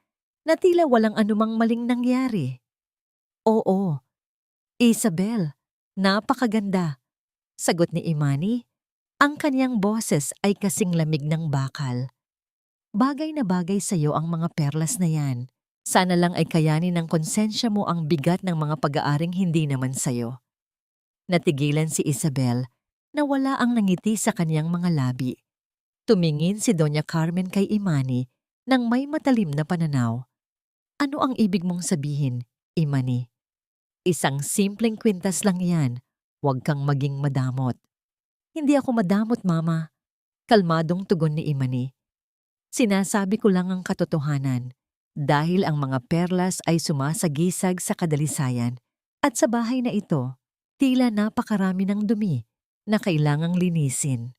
na tila walang anumang maling nangyari. Oo, Isabel, napakaganda, sagot ni Imani. Ang kanyang boses ay kasing lamig ng bakal. Bagay na bagay sa'yo ang mga perlas na yan. Sana lang ay kayanin ng konsensya mo ang bigat ng mga pag-aaring hindi naman sa'yo. Natigilan si Isabel na wala ang nangiti sa kanyang mga labi. Tumingin si Doña Carmen kay Imani nang may matalim na pananaw. Ano ang ibig mong sabihin, Imani? Isang simpleng kwintas lang yan. Huwag kang maging madamot. Hindi ako madamot, Mama. Kalmadong tugon ni Imani. Sinasabi ko lang ang katotohanan dahil ang mga perlas ay sumasagisag sa kadalisayan at sa bahay na ito, tila napakarami ng dumi na kailangang linisin.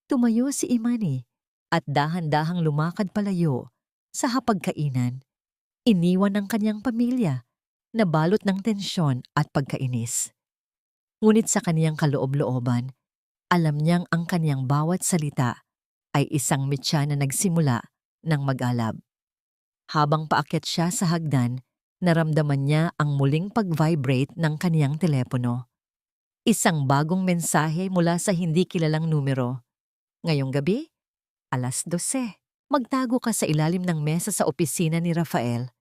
Tumayo si Imani at dahan-dahang lumakad palayo sa hapagkainan. Iniwan ang kanyang pamilya na balot ng tensyon at pagkainis. Ngunit sa kaniyang kaloob-looban, alam niyang ang kaniyang bawat salita ay isang mitya na nagsimula ng mag-alab. Habang paakyat siya sa hagdan, naramdaman niya ang muling pag-vibrate ng kaniyang telepono. Isang bagong mensahe mula sa hindi kilalang numero. Ngayong gabi, 12:00. Magtago ka sa ilalim ng mesa sa opisina ni Rafael.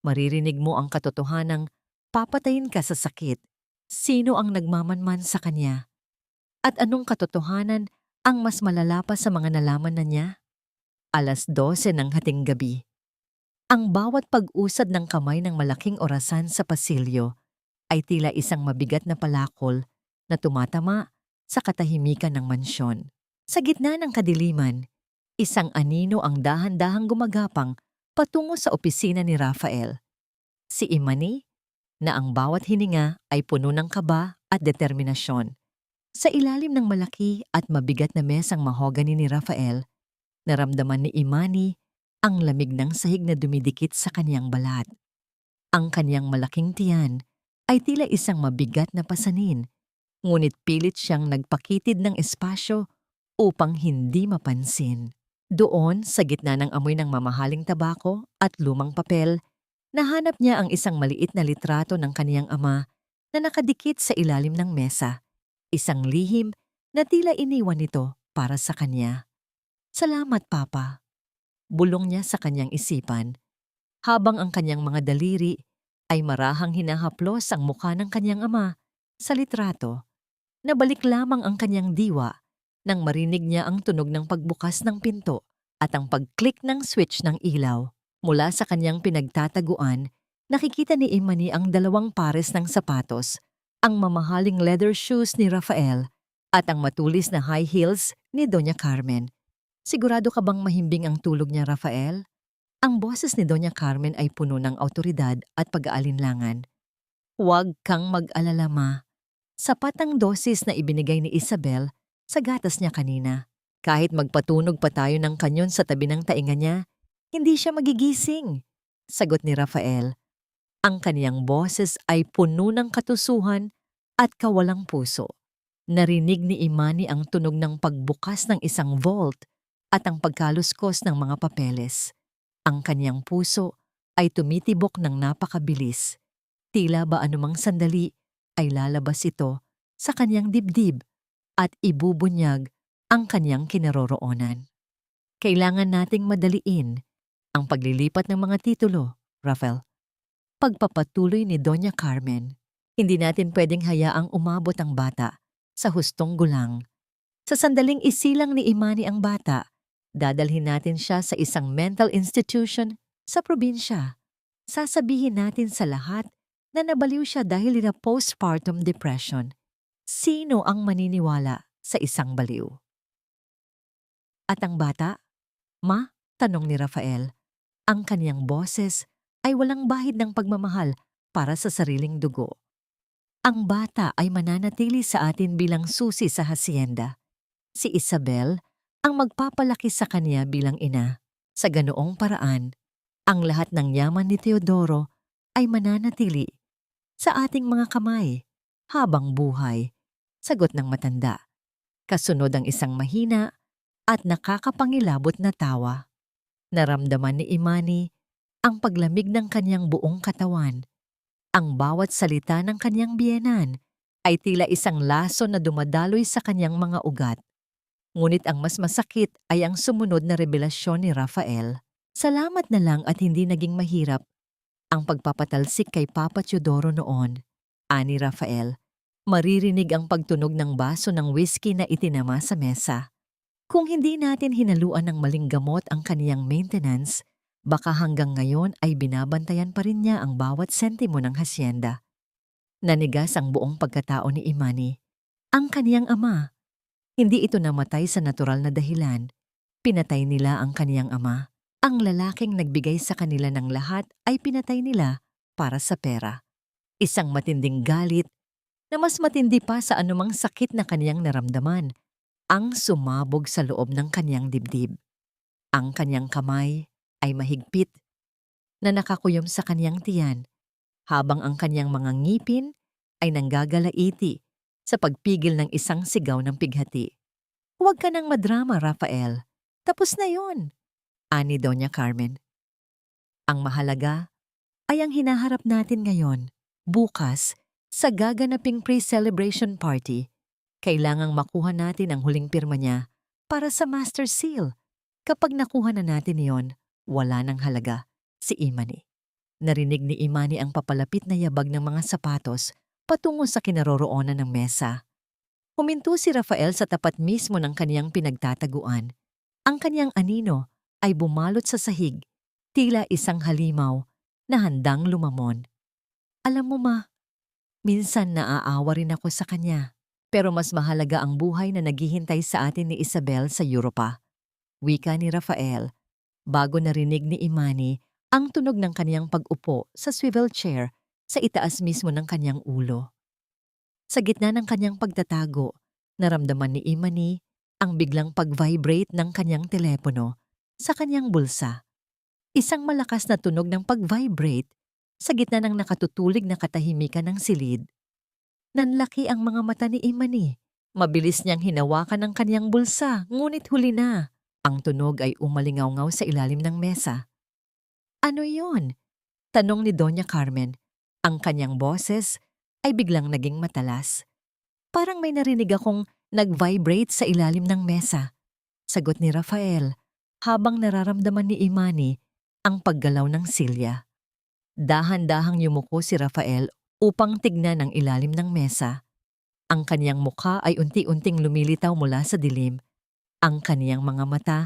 Maririnig mo ang katotohanang papatayin ka sa sakit. Sino ang nagmamanman sa kanya? At anong katotohanan ang mas malala pa sa mga nalaman na niya? 12:00 ng hating gabi. Ang bawat pag-usad ng kamay ng malaking orasan sa pasilyo ay tila isang mabigat na palakol na tumatama sa katahimikan ng mansyon. Sa gitna ng kadiliman, isang anino ang dahan-dahang gumagapang patungo sa opisina ni Rafael. Si Imani, na ang bawat hininga ay puno ng kaba at determinasyon. Sa ilalim ng malaki at mabigat na mesang mahogany ni Rafael, naramdaman ni Imani ang lamig ng sahig na dumidikit sa kanyang balat. Ang kanyang malaking tiyan ay tila isang mabigat na pasanin, ngunit pilit siyang nagpakitid ng espasyo upang hindi mapansin. Doon, sa gitna ng amoy ng mamahaling tabako at lumang papel, nahanap niya ang isang maliit na litrato ng kaniyang ama na nakadikit sa ilalim ng mesa. Isang lihim na tila iniwan nito para sa kanya. Salamat, Papa. Bulong niya sa kanyang isipan, habang ang kanyang mga daliri ay marahang hinahaplos ang mukha ng kanyang ama sa litrato. Nabalik lamang ang kanyang diwa nang marinig niya ang tunog ng pagbukas ng pinto at ang pag-click ng switch ng ilaw. Mula sa kanyang pinagtataguan, nakikita ni Imani ang 2 pares ng sapatos, ang mamahaling leather shoes ni Rafael at ang matulis na high heels ni Doña Carmen. Sigurado ka bang mahimbing ang tulog niya, Rafael? Ang boses ni Doña Carmen ay puno ng awtoridad at pag-aalinlangan. Huwag kang mag-alala, Ma. Sapat ang dosis na ibinigay ni Isabel sa gatas niya kanina. Kahit magpatunog pa tayo ng kanyon sa tabi ng tainga niya, hindi siya magigising, sagot ni Rafael. Ang kaniyang boses ay puno ng katusuhan at kawalang puso. Narinig ni Imani ang tunog ng pagbukas ng isang vault at ang pagkaluskos ng mga papeles. Ang kaniyang puso ay tumitibok ng napakabilis. Tila ba anumang sandali ay lalabas ito sa kaniyang dibdib at ibubunyag ang kaniyang kinaroroonan. Kailangan nating madaliin ang paglilipat ng mga titulo, Rafael. Pagpapatuloy ni Doña Carmen, hindi natin pwedeng hayaang umabot ang bata sa hustong gulang. Sa sandaling isilang ni Imani ang bata, dadalhin natin siya sa isang mental institution sa probinsya. Sasabihin natin sa lahat na nabaliw siya dahil na postpartum depression. Sino ang maniniwala sa isang baliw? At ang bata? Ma, tanong ni Rafael. Ang kaniyang boses ay walang bahid ng pagmamahal para sa sariling dugo. Ang bata ay mananatili sa atin bilang susi sa hasyenda. Si Isabel ang magpapalaki sa kanya bilang ina. Sa ganoong paraan, ang lahat ng yaman ni Teodoro ay mananatili sa ating mga kamay habang buhay. Sagot ng matanda. Kasunod ang isang mahina at nakakapangilabot na tawa. Naramdaman ni Imani ang paglamig ng kanyang buong katawan. Ang bawat salita ng kanyang biyenan ay tila isang laso na dumadaloy sa kanyang mga ugat. Ngunit ang mas masakit ay ang sumunod na revelasyon ni Rafael. Salamat na lang at hindi naging mahirap ang pagpapatalsik kay Papa Teodoro noon. Ani Rafael, maririnig ang pagtunog ng baso ng whiskey na itinama sa mesa. Kung hindi natin hinaluan ng maling gamot ang kaniyang maintenance, baka hanggang ngayon ay binabantayan pa rin niya ang bawat sentimo ng hasyenda. Nanigas ang buong pagkatao ni Imani. Ang kaniyang ama. Hindi ito namatay sa natural na dahilan. Pinatay nila ang kaniyang ama. Ang lalaking nagbigay sa kanila ng lahat ay pinatay nila para sa pera. Isang matinding galit na mas matindi pa sa anumang sakit na kaniyang naramdaman ang sumabog sa loob ng kaniyang dibdib. Ang kaniyang kamay ay mahigpit na nakakuyom sa kaniyang tiyan habang ang kaniyang mga ngipin ay nanggagalaiti sa pagpigil ng isang sigaw ng pighati. Huwag ka nang madrama, Rafael. Tapos na yon, ani Doña Carmen. Ang mahalaga ay ang hinaharap natin ngayon, bukas, sa gaganaping pre-celebration party. Kailangang makuha natin ang huling pirma niya para sa Master Seal. Kapag nakuha na natin iyon, wala nang halaga si Imani. Narinig ni Imani ang papalapit na yabag ng mga sapatos patungo sa kinaroroonan ng mesa. Huminto si Rafael sa tapat mismo ng kaniyang pinagtataguan. Ang kaniyang anino ay bumalot sa sahig, tila isang halimaw na handang lumamon. Alam mo ma, minsan naaawa rin ako sa kanya. Pero mas mahalaga ang buhay na naghihintay sa atin ni Isabel sa Europa. Wika ni Rafael, bago narinig ni Imani ang tunog ng kaniyang pag-upo sa swivel chair sa itaas mismo ng kaniyang ulo. Sa gitna ng kaniyang pagtatago, naramdaman ni Imani ang biglang pag-vibrate ng kaniyang telepono sa kaniyang bulsa. Isang malakas na tunog ng pag-vibrate sa gitna ng nakatutulig na katahimikan ng silid. Nanlaki ang mga mata ni Imani. Mabilis niyang hinawakan ang kaniyang bulsa, ngunit huli na. Ang tunog ay umalingaw-ngaw sa ilalim ng mesa. Ano yon? Tanong ni Doña Carmen. Ang kaniyang boses ay biglang naging matalas. Parang may narinig akong nag-vibrate sa ilalim ng mesa. Sagot ni Rafael, habang nararamdaman ni Imani ang paggalaw ng silya. Dahan-dahang yumuko si Rafael upang tignan ang ilalim ng mesa. Ang kaniyang mukha ay unti-unting lumilitaw mula sa dilim. Ang kaniyang mga mata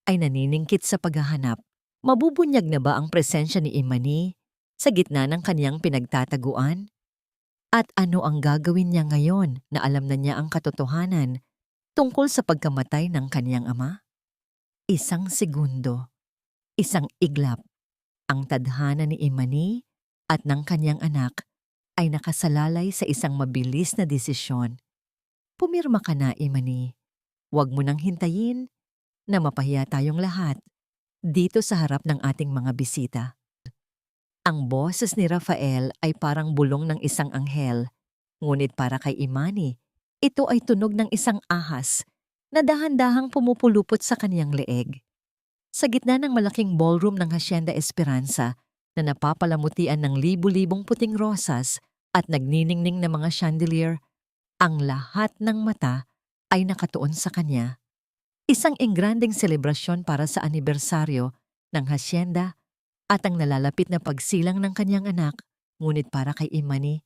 ay naniningkit sa paghahanap. Mabubunyag na ba ang presensya ni Imani sa gitna ng kaniyang pinagtataguan? At ano ang gagawin niya ngayon na alam na niya ang katotohanan tungkol sa pagkamatay ng kaniyang ama? Isang segundo, isang iglap, ang tadhana ni Imani at ng kaniyang anak ay nakasalalay sa isang mabilis na desisyon. Pumirma ka na, Imani. Huwag mo nang hintayin na mapahiya tayong lahat dito sa harap ng ating mga bisita. Ang boses ni Rafael ay parang bulong ng isang anghel, ngunit para kay Imani, ito ay tunog ng isang ahas na dahan-dahang pumupulupot sa kaniyang leeg. Sa gitna ng malaking ballroom ng Hacienda Esperanza na napapalamutian ng libu-libong puting rosas at nagniningning na mga chandelier, ang lahat ng mata ay nakatuon sa kanya. Isang engrandeng selebrasyon para sa anibersaryo ng Hacienda at ang nalalapit na pagsilang ng kanyang anak, ngunit para kay Imani,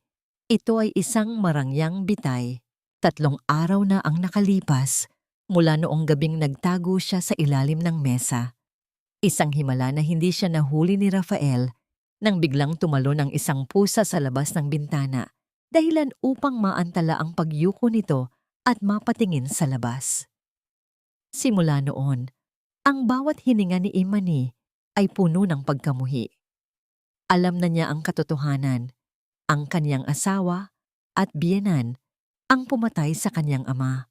ito ay isang marangyang bitay. 3 araw na ang nakalipas mula noong gabing nagtago siya sa ilalim ng mesa. Isang himala na hindi siya nahuli ni Rafael nang biglang tumalon ang isang pusa sa labas ng bintana, dahilan upang maantala ang pagyuko nito at mapatingin sa labas. Simula noon, ang bawat hininga ni Imani ay puno ng pagkamuhi. Alam na niya ang katotohanan, ang kanyang asawa at biyenan ang pumatay sa kanyang ama.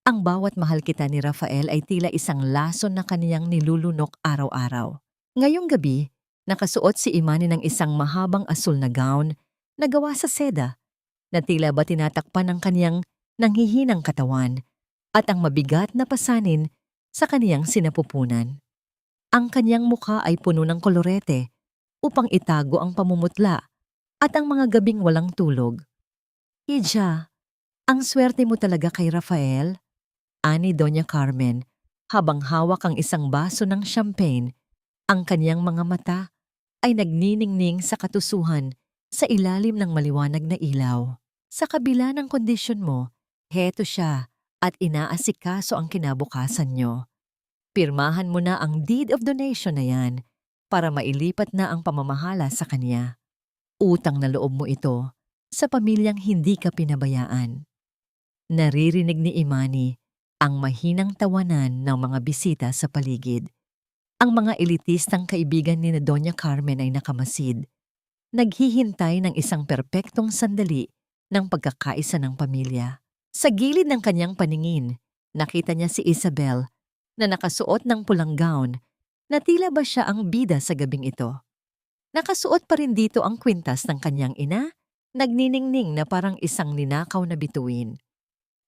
Ang bawat mahal kita ni Rafael ay tila isang lason na kaniyang nilulunok araw-araw. Ngayong gabi, nakasuot si Imani ng isang mahabang asul na gown na gawa sa seda na tila ba tinatakpan ng kaniyang nanghihinang katawan at ang mabigat na pasanin sa kaniyang sinapupunan. Ang kaniyang mukha ay puno ng kolorete upang itago ang pamumutla at ang mga gabing walang tulog. Hija, ang swerte mo talaga kay Rafael, ani Doña Carmen habang hawak ang isang baso ng champagne. Ang kaniyang mga mata ay nagniningning sa katusuhan sa ilalim ng maliwanag na ilaw. Sa kabila ng kondisyon mo, heto siya at inaasikaso ang kinabukasan nyo. Pirmahan mo na ang deed of donation na yan para mailipat na ang pamamahala sa kanya. Utang na loob mo ito sa pamilyang hindi ka pinabayaan. Naririnig ni Imani ang mahinang tawanan ng mga bisita sa paligid. Ang mga elitistang kaibigan ni Doña Carmen ay nakamasid. Naghihintay ng isang perpektong sandali ng pagkakaisa ng pamilya. Sa gilid ng kanyang paningin, nakita niya si Isabel na nakasuot ng pulang gown na tila ba siya ang bida sa gabing ito. Nakasuot pa rin dito ang kwintas ng kanyang ina, nagniningning na parang isang ninakaw na bituin.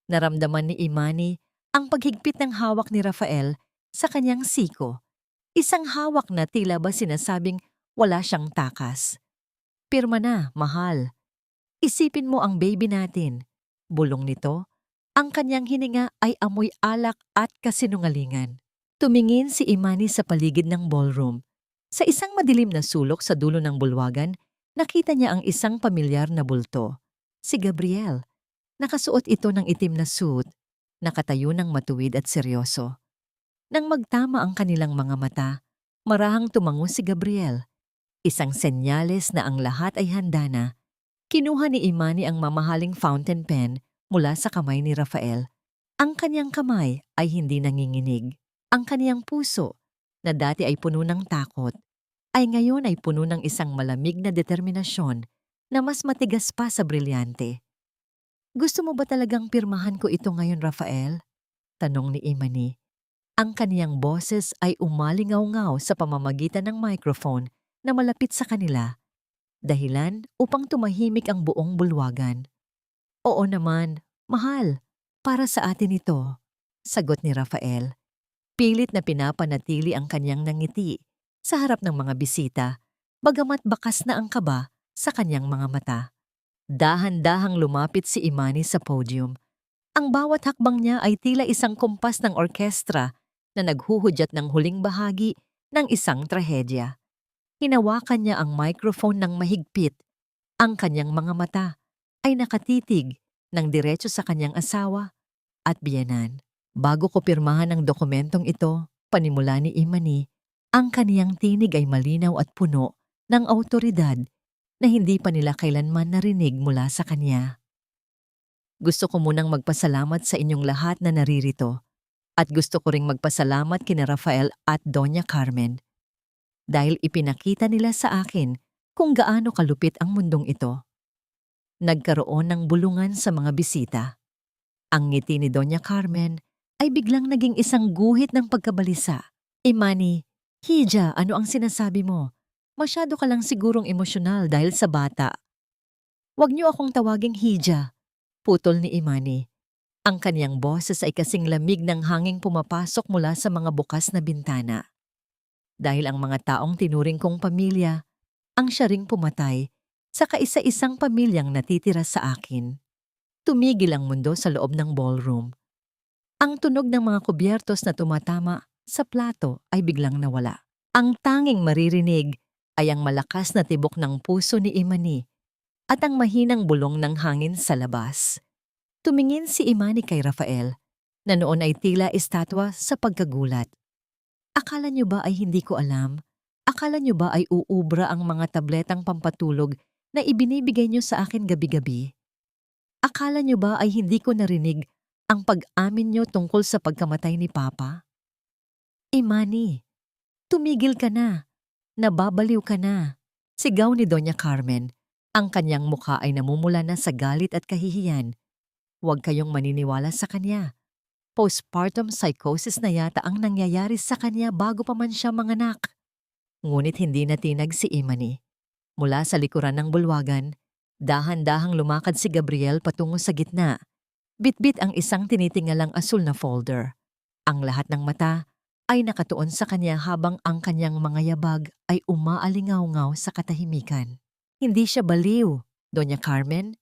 Naramdaman ni Imani ang paghigpit ng hawak ni Rafael sa kanyang siko. Isang hawak na tila ba sinasabing wala siyang takas. Pirma na, mahal. Isipin mo ang baby natin. Bulong nito, ang kanyang hininga ay amoy alak at kasinungalingan. Tumingin si Imani sa paligid ng ballroom. Sa isang madilim na sulok sa dulo ng bulwagan, nakita niya ang isang pamilyar na bulto. Si Gabriel. Nakasuot ito ng itim na suit, nakatayo ng matuwid at seryoso. Nang magtama ang kanilang mga mata, marahang tumango si Gabriel. Isang senyales na ang lahat ay handa na. Kinuha ni Imani ang mamahaling fountain pen mula sa kamay ni Rafael. Ang kanyang kamay ay hindi nanginginig. Ang kanyang puso, na dati ay puno ng takot, ay ngayon ay puno ng isang malamig na determinasyon na mas matigas pa sa brilyante. Gusto mo ba talagang pirmahan ko ito ngayon, Rafael? Tanong ni Imani. Ang kaniyang boses ay umalingaw-ngaw sa pamamagitan ng microphone na malapit sa kanila, dahilan upang tumahimik ang buong bulwagan. Oo naman, mahal, para sa atin ito, sagot ni Rafael. Pilit na pinapanatili ang kanyang nangiti sa harap ng mga bisita, bagamat bakas na ang kaba sa kanyang mga mata. Dahan-dahang lumapit si Imani sa podium. Ang bawat hakbang niya ay tila isang kumpas ng orkestra na naghuhudyat ng huling bahagi ng isang trahedya. Hinawakan niya ang microphone ng mahigpit. Ang kanyang mga mata ay nakatitig ng diretso sa kanyang asawa at biyenan. Bago ko pirmahan ang dokumentong ito, panimula ni Imani, ang kaniyang tinig ay malinaw at puno ng awtoridad na hindi pa nila kailanman narinig mula sa kanya. Gusto ko munang magpasalamat sa inyong lahat na naririto at gusto ko ring magpasalamat kina Rafael at Doña Carmen dahil ipinakita nila sa akin kung gaano kalupit ang mundong ito. Nagkaroon ng bulungan sa mga bisita. Ang ngiti ni Doña Carmen ay biglang naging isang guhit ng pagkabalisa. Imani, Hija, ano ang sinasabi mo? Masyado ka lang sigurong emosyonal dahil sa bata. Huwag niyo akong tawaging Hija, putol ni Imani. Ang kaniyang boses ay kasing lamig ng hanging pumapasok mula sa mga bukas na bintana. Dahil ang mga taong tinuring kong pamilya, ang siya ring pumatay sa kaisa-isang pamilyang natitira sa akin. Tumigil ang mundo sa loob ng ballroom. Ang tunog ng mga kubyertos na tumatama sa plato ay biglang nawala. Ang tanging maririnig ay ang malakas na tibok ng puso ni Imani at ang mahinang bulong ng hangin sa labas. Tumingin si Imani kay Rafael, na noon ay tila estatwa sa pagkagulat. Akala niyo ba ay hindi ko alam? Akala niyo ba ay uubra ang mga tabletang pampatulog na ibinibigay niyo sa akin gabi-gabi? Akala niyo ba ay hindi ko narinig ang pag-amin niyo tungkol sa pagkamatay ni Papa? Imani, tumigil ka na. Nababaliw ka na. Sigaw ni Doña Carmen. Ang kanyang mukha ay namumula na sa galit at kahihiyan. Huwag kayong maniniwala sa kanya. Postpartum psychosis na yata ang nangyayari sa kanya bago pa man siya manganak. Ngunit hindi natinag si Imani. Mula sa likuran ng bulwagan, dahan-dahang lumakad si Gabriel patungo sa gitna. Bitbit ang isang tinitingalang asul na folder. Ang lahat ng mata ay nakatuon sa kanya habang ang kanyang mga yabag ay umaalingaw-ngaw sa katahimikan. Hindi siya baliw, Doña Carmen.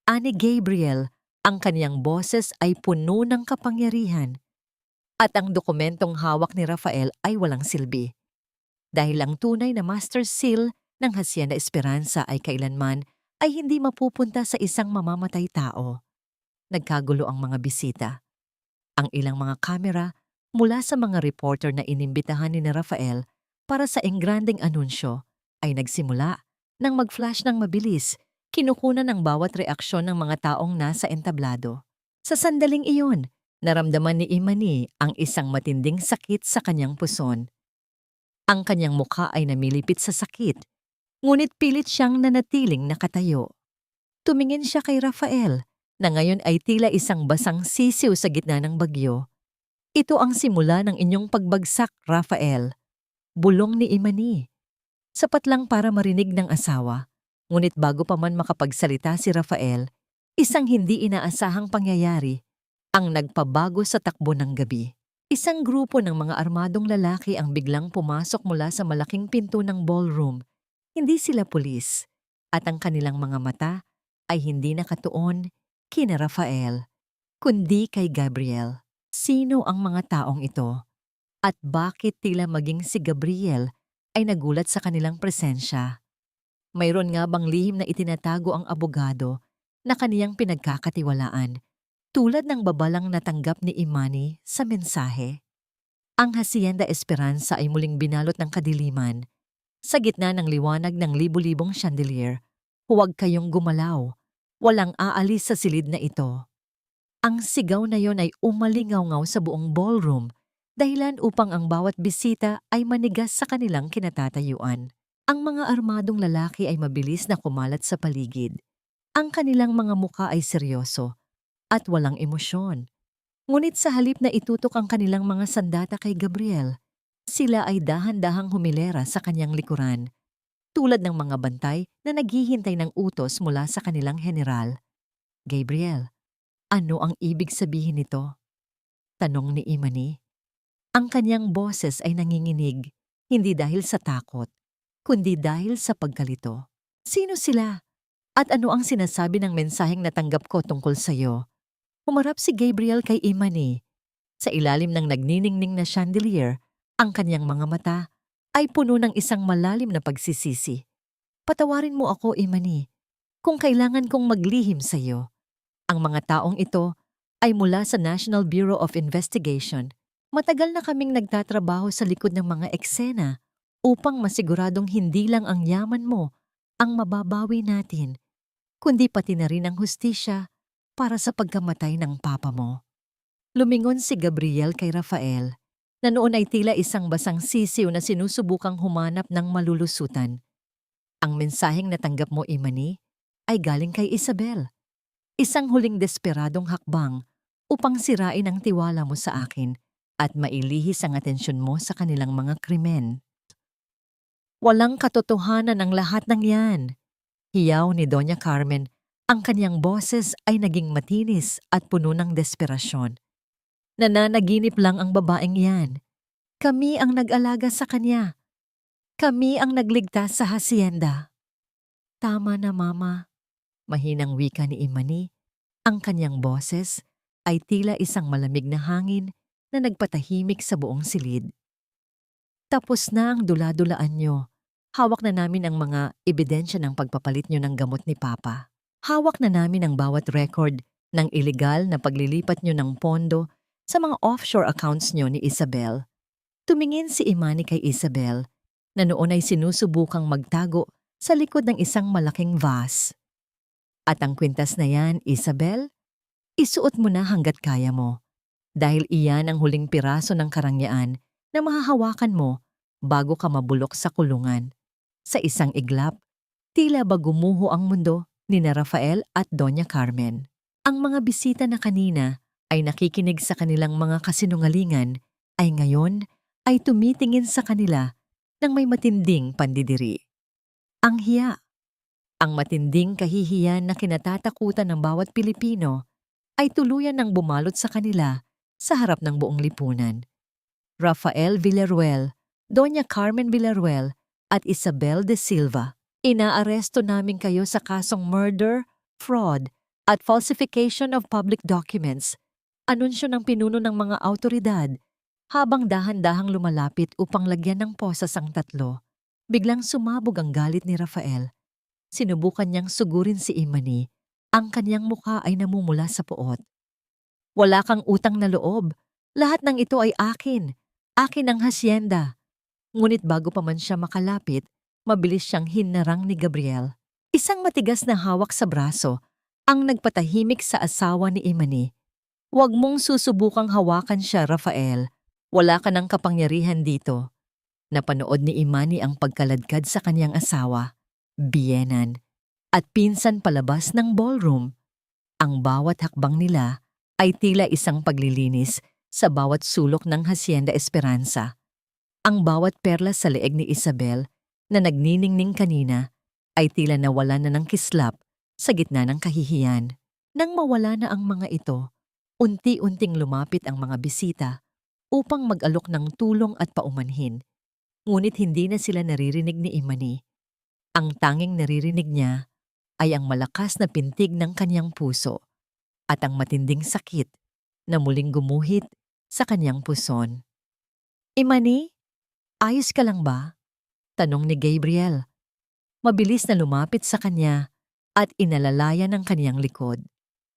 Ani Gabriel, ang kanyang boses ay puno ng kapangyarihan. At ang dokumentong hawak ni Rafael ay walang silbi. Dahil ang tunay na master seal ng Hacienda Esperanza ay kailanman ay hindi mapupunta sa isang mamamatay tao. Nagkagulo ang mga bisita. Ang ilang mga kamera mula sa mga reporter na inimbitahan ni Rafael para sa engrandeng anunsyo ay nagsimula nang mag-flash ng mabilis, kinukunan ang bawat reaksyon ng mga taong nasa entablado. Sa sandaling iyon, naramdaman ni Imani ang isang matinding sakit sa kanyang puson. Ang kanyang mukha ay namilipit sa sakit, ngunit pilit siyang nanatiling nakatayo. Tumingin siya kay Rafael, na ngayon ay tila isang basang sisiw sa gitna ng bagyo. Ito ang simula ng inyong pagbagsak, Rafael. Bulong ni Imani. Sapat lang para marinig ng asawa, ngunit bago pa man makapagsalita si Rafael, isang hindi inaasahang pangyayari ang nagpabago sa takbo ng gabi. Isang grupo ng mga armadong lalaki ang biglang pumasok mula sa malaking pinto ng ballroom. Hindi sila pulis, at ang kanilang mga mata ay hindi nakatuon kina Rafael, kundi kay Gabriel. Sino ang mga taong ito? At bakit tila maging si Gabriel ay nagulat sa kanilang presensya? Mayroon nga bang lihim na itinatago ang abogado na kaniyang pinagkakatiwalaan, tulad ng babalang natanggap ni Imani sa mensahe? Ang Hacienda Esperanza ay muling binalot ng kadiliman. Sa gitna ng liwanag ng libu-libong chandelier, huwag kayong gumalaw. Walang aalis sa silid na ito. Ang sigaw na yon ay umalingaw-ngaw sa buong ballroom, dahilan upang ang bawat bisita ay manigas sa kanilang kinatatayuan. Ang mga armadong lalaki ay mabilis na kumalat sa paligid. Ang kanilang mga muka ay seryoso at walang emosyon. Ngunit sa halip na itutok ang kanilang mga sandata kay Gabriel, sila ay dahan-dahang humilera sa kanyang likuran, tulad ng mga bantay na naghihintay ng utos mula sa kanilang general. Gabriel, ano ang ibig sabihin nito? Tanong ni Imani. Ang kanyang boses ay nanginginig, hindi dahil sa takot, kundi dahil sa pagkalito. Sino sila? At ano ang sinasabi ng mensaheng natanggap ko tungkol sa iyo? Humarap si Gabriel kay Imani. Sa ilalim ng nagniningning na chandelier, ang kanyang mga mata ay puno ng isang malalim na pagsisisi. Patawarin mo ako, Imani, kung kailangan kong maglihim sa iyo. Ang mga taong ito ay mula sa National Bureau of Investigation. Matagal na kaming nagtatrabaho sa likod ng mga eksena upang masiguradong hindi lang ang yaman mo ang mababawi natin, kundi pati na rin ang hustisya para sa pagkamatay ng papa mo. Lumingon si Gabriel kay Rafael, na noon ay tila isang basang sisiw na sinusubukang humanap ng malulusutan. Ang mensaheng natanggap mo, Imani, ay galing kay Isabel. Isang huling desperadong hakbang upang sirain ang tiwala mo sa akin at mailihis ang atensyon mo sa kanilang mga krimen. Walang katotohanan ang lahat ng yan. Hiyaw ni Doña Carmen, ang kanyang boses ay naging matinis at puno ng desperasyon. Nananaginip lang ang babaeng yan. Kami ang nag-alaga sa kanya. Kami ang nagligtas sa hacienda. Tama na, Mama. Mahinang wika ni Imani, ang kanyang boses ay tila isang malamig na hangin na nagpatahimik sa buong silid. Tapos na ang dula-dulaan nyo. Hawak na namin ang mga ebidensya ng pagpapalit nyo ng gamot ni Papa. Hawak na namin ang bawat record ng iligal na paglilipat nyo ng pondo sa mga offshore accounts nyo ni Isabel. Tumingin si Imani kay Isabel, na noon ay sinusubukang magtago sa likod ng isang malaking vase. At ang kwintas na yan, Isabel, isuot mo na hanggat kaya mo. Dahil iyan ang huling piraso ng karangyaan na mahahawakan mo bago ka mabulok sa kulungan. Sa isang iglap, tila ba gumuho ang mundo ni na Rafael at Doña Carmen. Ang mga bisita na kanina ay nakikinig sa kanilang mga kasinungalingan, ay ngayon ay tumitingin sa kanila ng may matinding pandidiri. Ang hiya, ang matinding kahihiyan na kinatatakutan ng bawat Pilipino ay tuluyan ng bumalot sa kanila sa harap ng buong lipunan. Rafael Villaruel, Doña Carmen Villaruel at Isabel de Silva, inaaresto namin kayo sa kasong murder, fraud at falsification of public documents. Anunsyo ng pinuno ng mga awtoridad habang dahan-dahang lumalapit upang lagyan ng posas ang tatlo. Biglang sumabog ang galit ni Rafael. Sinubukan niyang sugurin si Imani. Ang kanyang mukha ay namumula sa puot. Wala kang utang na loob. Lahat ng ito ay akin. Akin ang hasyenda. Ngunit bago pa man siya makalapit, mabilis siyang hinarang ni Gabriel. Isang matigas na hawak sa braso ang nagpatahimik sa asawa ni Imani. Huwag mong susubukang hawakan siya, Rafael. Wala ka ng kapangyarihan dito. Napanood ni Imani ang pagkaladkad sa kanyang asawa, biyenan, at pinsan palabas ng ballroom. Ang bawat hakbang nila ay tila isang paglilinis sa bawat sulok ng Hacienda Esperanza. Ang bawat perlas sa leeg ni Isabel na nagniningning kanina ay tila nawala na ng kislap sa gitna ng kahihiyan. Nang mawala na ang mga ito, unti-unting lumapit ang mga bisita upang mag-alok ng tulong at paumanhin. Ngunit hindi na sila naririnig ni Imani. Ang tanging naririnig niya ay ang malakas na pintig ng kanyang puso at ang matinding sakit na muling gumuhit sa kanyang puson. Imani, ayos ka lang ba? Tanong ni Gabriel. Mabilis na lumapit sa kanya at inalalayan ng kanyang likod.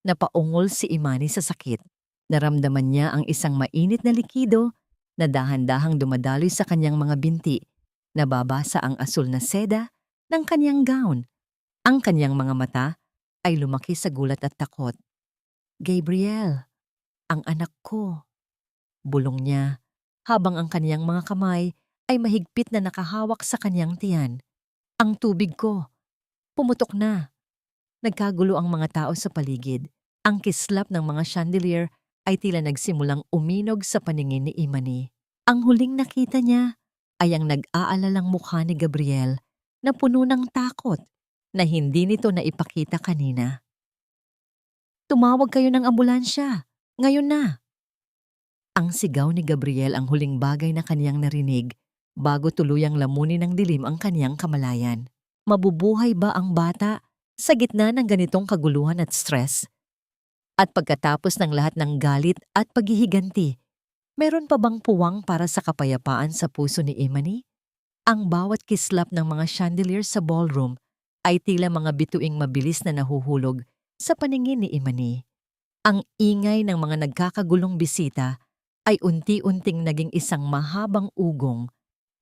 Napaungol si Imani sa sakit. Naramdaman niya ang isang mainit na likido na dahan-dahang dumadaloy sa kanyang mga binti. Nababasa ang asul na seda ng kanyang gown. Ang kanyang mga mata ay lumaki sa gulat at takot. Gabriel, ang anak ko. Bulong niya habang ang kanyang mga kamay ay mahigpit na nakahawak sa kanyang tiyan. Ang tubig ko. Pumutok na. Nagkagulo ang mga tao sa paligid. Ang kislap ng mga chandelier ay tila nagsimulang uminog sa paningin ni Imani. Ang huling nakita niya ay ang nag-aalalang mukha ni Gabriel na puno ng takot na hindi nito naipakita kanina. Tumawag kayo ng ambulansya. Ngayon na. Ang sigaw ni Gabriel ang huling bagay na kaniyang narinig bago tuluyang lamunin ng dilim ang kaniyang kamalayan. Mabubuhay ba ang bata sa gitna ng ganitong kaguluhan at stress? At pagkatapos ng lahat ng galit at paghihiganti, meron pa bang puwang para sa kapayapaan sa puso ni Imani? Ang bawat kislap ng mga chandelier sa ballroom ay tila mga bituing mabilis na nahuhulog sa paningin ni Imani. Ang ingay ng mga nagkakagulong bisita ay unti-unting naging isang mahabang ugong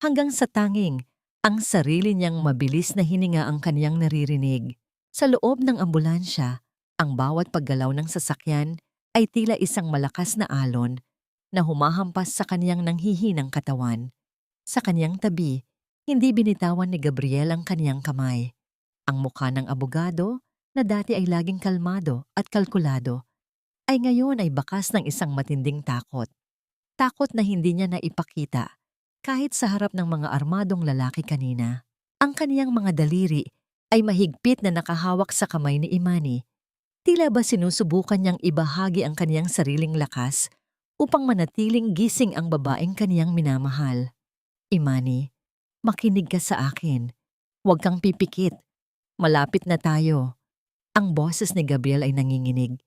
hanggang sa tanging ang sarili niyang mabilis na hininga ang kaniyang naririnig. Sa loob ng ambulansya, ang bawat paggalaw ng sasakyan ay tila isang malakas na alon na humahampas sa kaniyang nanghihinang katawan. Sa kaniyang tabi, hindi binitawan ni Gabriel ang kaniyang kamay. Ang mukha ng abogado na dati ay laging kalmado at kalkulado ay ngayon ay bakas ng isang matinding takot. Takot na hindi niya naipakita kahit sa harap ng mga armadong lalaki kanina. Ang kaniyang mga daliri ay mahigpit na nakahawak sa kamay ni Imani. Tila ba sinusubukan niyang ibahagi ang kaniyang sariling lakas upang manatiling gising ang babaeng kaniyang minamahal. Imani, makinig ka sa akin. Huwag kang pipikit. Malapit na tayo. Ang boses ni Gabriel ay nanginginig.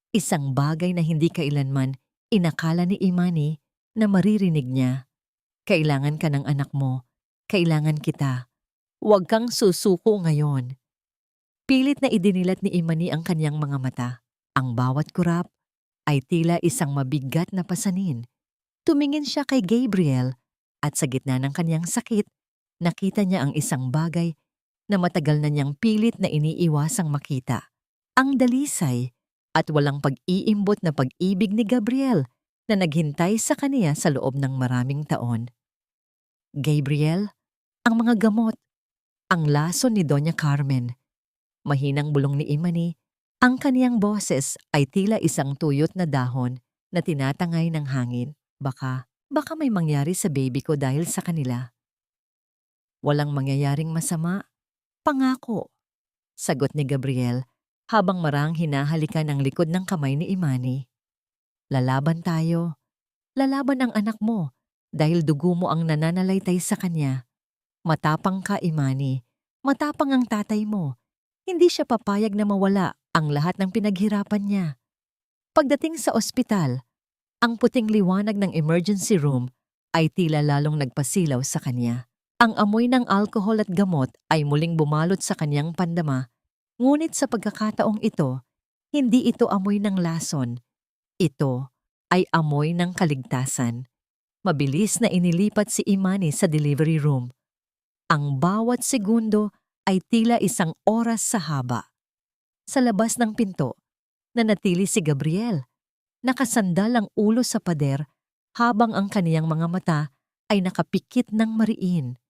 Isang bagay na hindi kailanman inakala ni Imani na maririnig niya. Kailangan ka ng anak mo. Kailangan kita. Huwag kang susuko ngayon. Pilit na idinilat ni Imani ang kanyang mga mata. Ang bawat kurap ay tila isang mabigat na pasanin. Tumingin siya kay Gabriel at sa gitna ng kanyang sakit, nakita niya ang isang bagay na matagal na niyang pilit na iniiwasang makita. Ang dalisay at walang pag-iimbot na pag-ibig ni Gabriel na naghintay sa kaniya sa loob ng maraming taon. Gabriel, ang mga gamot, ang lason ni Doña Carmen. Mahinang bulong ni Imani Ang kaniyang boses ay tila isang tuyot na dahon na tinatangay ng hangin. Baka may mangyari sa baby ko dahil sa kanila. Walang mangyayaring masama, pangako, sagot ni Gabriel habang marang hinahalikan ang likod ng kamay ni Imani. Lalaban tayo. Lalaban ang anak mo dahil dugo mo ang nananalaytay sa kanya. Matapang ka, Imani. Matapang ang tatay mo. Hindi siya papayag na mawala ang lahat ng pinaghirapan niya. Pagdating sa ospital, ang puting liwanag ng emergency room ay tila lalong nagpasilaw sa kanya. Ang amoy ng alkohol at gamot ay muling bumalot sa kanyang pandama, ngunit sa pagkakataong ito, hindi ito amoy ng lason. Ito ay amoy ng kaligtasan. Mabilis na inilipat si Imani sa delivery room. Ang bawat segundo ay tila isang oras sa haba. Sa labas ng pinto, nanatili si Gabriel. Nakasandal ang ulo sa pader habang ang kaniyang mga mata ay nakapikit ng mariin.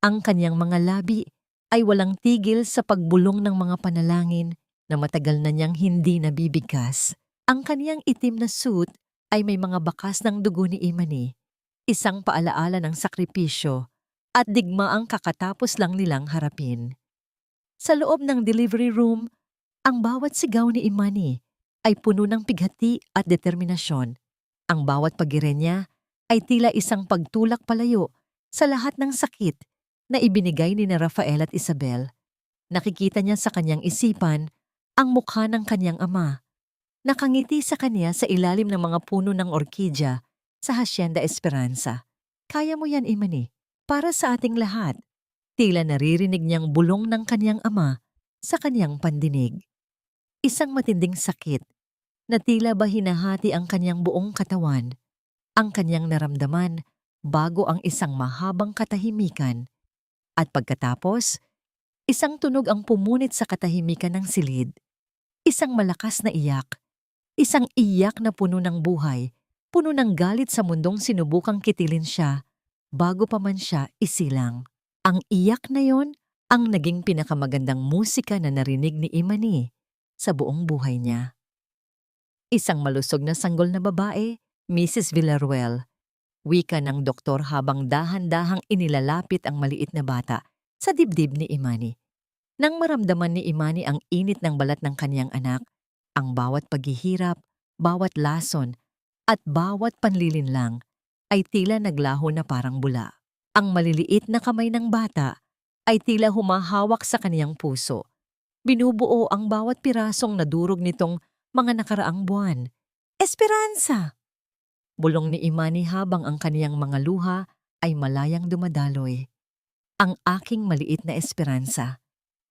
Ang kaniyang mga labi ay walang tigil sa pagbulong ng mga panalangin na matagal na niyang hindi nabibigkas. Ang kaniyang itim na suit ay may mga bakas ng dugo ni Imani, isang paalaala ng sakripisyo at digmaang kakatapos lang nilang harapin. Sa loob ng delivery room, ang bawat sigaw ni Imani ay puno ng pighati at determinasyon. Ang bawat pagire niya ay tila isang pagtulak palayo sa lahat ng sakit na ibinigay ni Rafael at Isabel. Nakikita niya sa kanyang isipan ang mukha ng kanyang ama. Nakangiti sa kanya sa ilalim ng mga puno ng orkidya sa Hacienda Esperanza. Kaya mo yan, Imani. Para sa ating lahat. Tila naririnig niyang bulong ng kanyang ama sa kanyang pandinig. Isang matinding sakit na tila ba hinahati ang kanyang buong katawan, ang kanyang naramdaman bago ang isang mahabang katahimikan. At pagkatapos, isang tunog ang pumunit sa katahimikan ng silid. Isang malakas na iyak. Isang iyak na puno ng buhay, puno ng galit sa mundong sinubukang kitilin siya bago pa man siya isilang. Ang iyak na yon ang naging pinakamagandang musika na narinig ni Imani sa buong buhay niya. Isang malusog na sanggol na babae, Mrs. Villaruel. Wika ng doktor habang dahan-dahang inilalapit ang maliit na bata sa dibdib ni Imani. Nang maramdaman ni Imani ang init ng balat ng kanyang anak, ang bawat paghihirap, bawat lason, at bawat panlilinlang ay tila naglaho na parang bula. Ang maliliit na kamay ng bata ay tila humahawak sa kaniyang puso. Binubuo ang bawat pirasong nadurog nitong mga nakaraang buwan. Esperanza! Bulong ni Imani habang ang kaniyang mga luha ay malayang dumadaloy. Ang aking maliit na esperanza.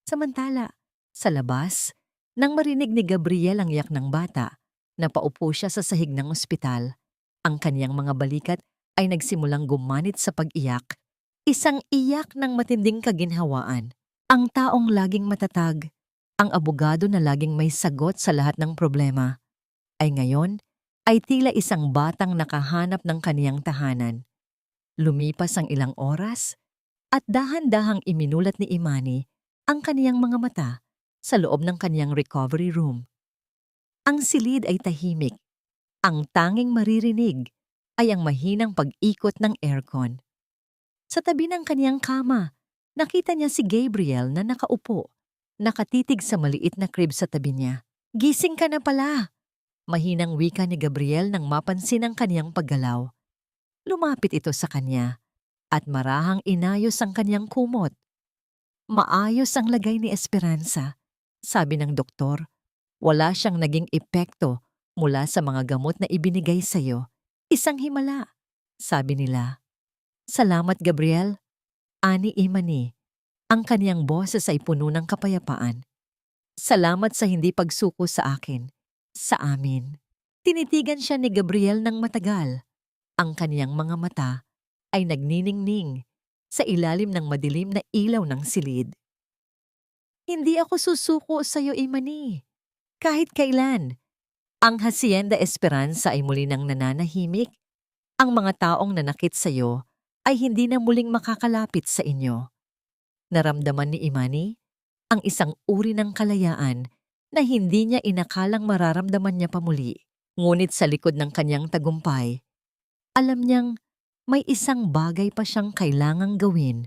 Samantala, sa labas, nang marinig ni Gabriel ang iyak ng bata, napaupo siya sa sahig ng ospital. Ang kaniyang mga balikat ay nagsimulang gumanit sa pag-iyak. Isang iyak ng matinding kaginhawaan. Ang taong laging matatag, ang abogado na laging may sagot sa lahat ng problema, ay ngayon ay tila isang batang nakahanap ng kaniyang tahanan. Lumipas ang ilang oras at dahan-dahang iminulat ni Imani ang kaniyang mga mata sa loob ng kaniyang recovery room. Ang silid ay tahimik. Ang tanging maririnig ay ang mahinang pag-ikot ng aircon. Sa tabi ng kaniyang kama, nakita niya si Gabriel na nakaupo, nakatitig sa maliit na crib sa tabi niya. Gising ka na pala! Mahinang wika ni Gabriel nang mapansin ang kaniyang paggalaw. Lumapit ito sa kanya at marahang inayos ang kaniyang kumot. Maayos ang lagay ni Esperanza, sabi ng doktor. Wala siyang naging epekto mula sa mga gamot na ibinigay sa'yo. Isang himala, sabi nila. Salamat, Gabriel. Ani Imani. Ang kaniyang boses ay puno ng kapayapaan. Salamat sa hindi pagsuko sa akin, sa amin. Tinitigan siya ni Gabriel ng matagal. Ang kaniyang mga mata ay nagniningning sa ilalim ng madilim na ilaw ng silid. Hindi ako susuko sa iyo, Imani. Kahit kailan. Ang Hacienda Esperanza ay muli nang nananahimik. Ang mga taong nanakit sa iyo ay hindi na muling makakalapit sa inyo. Naramdaman ni Imani ang isang uri ng kalayaan na hindi niya inakalang mararamdaman niya pa muli. Ngunit sa likod ng kanyang tagumpay, alam niyang may isang bagay pa siyang kailangang gawin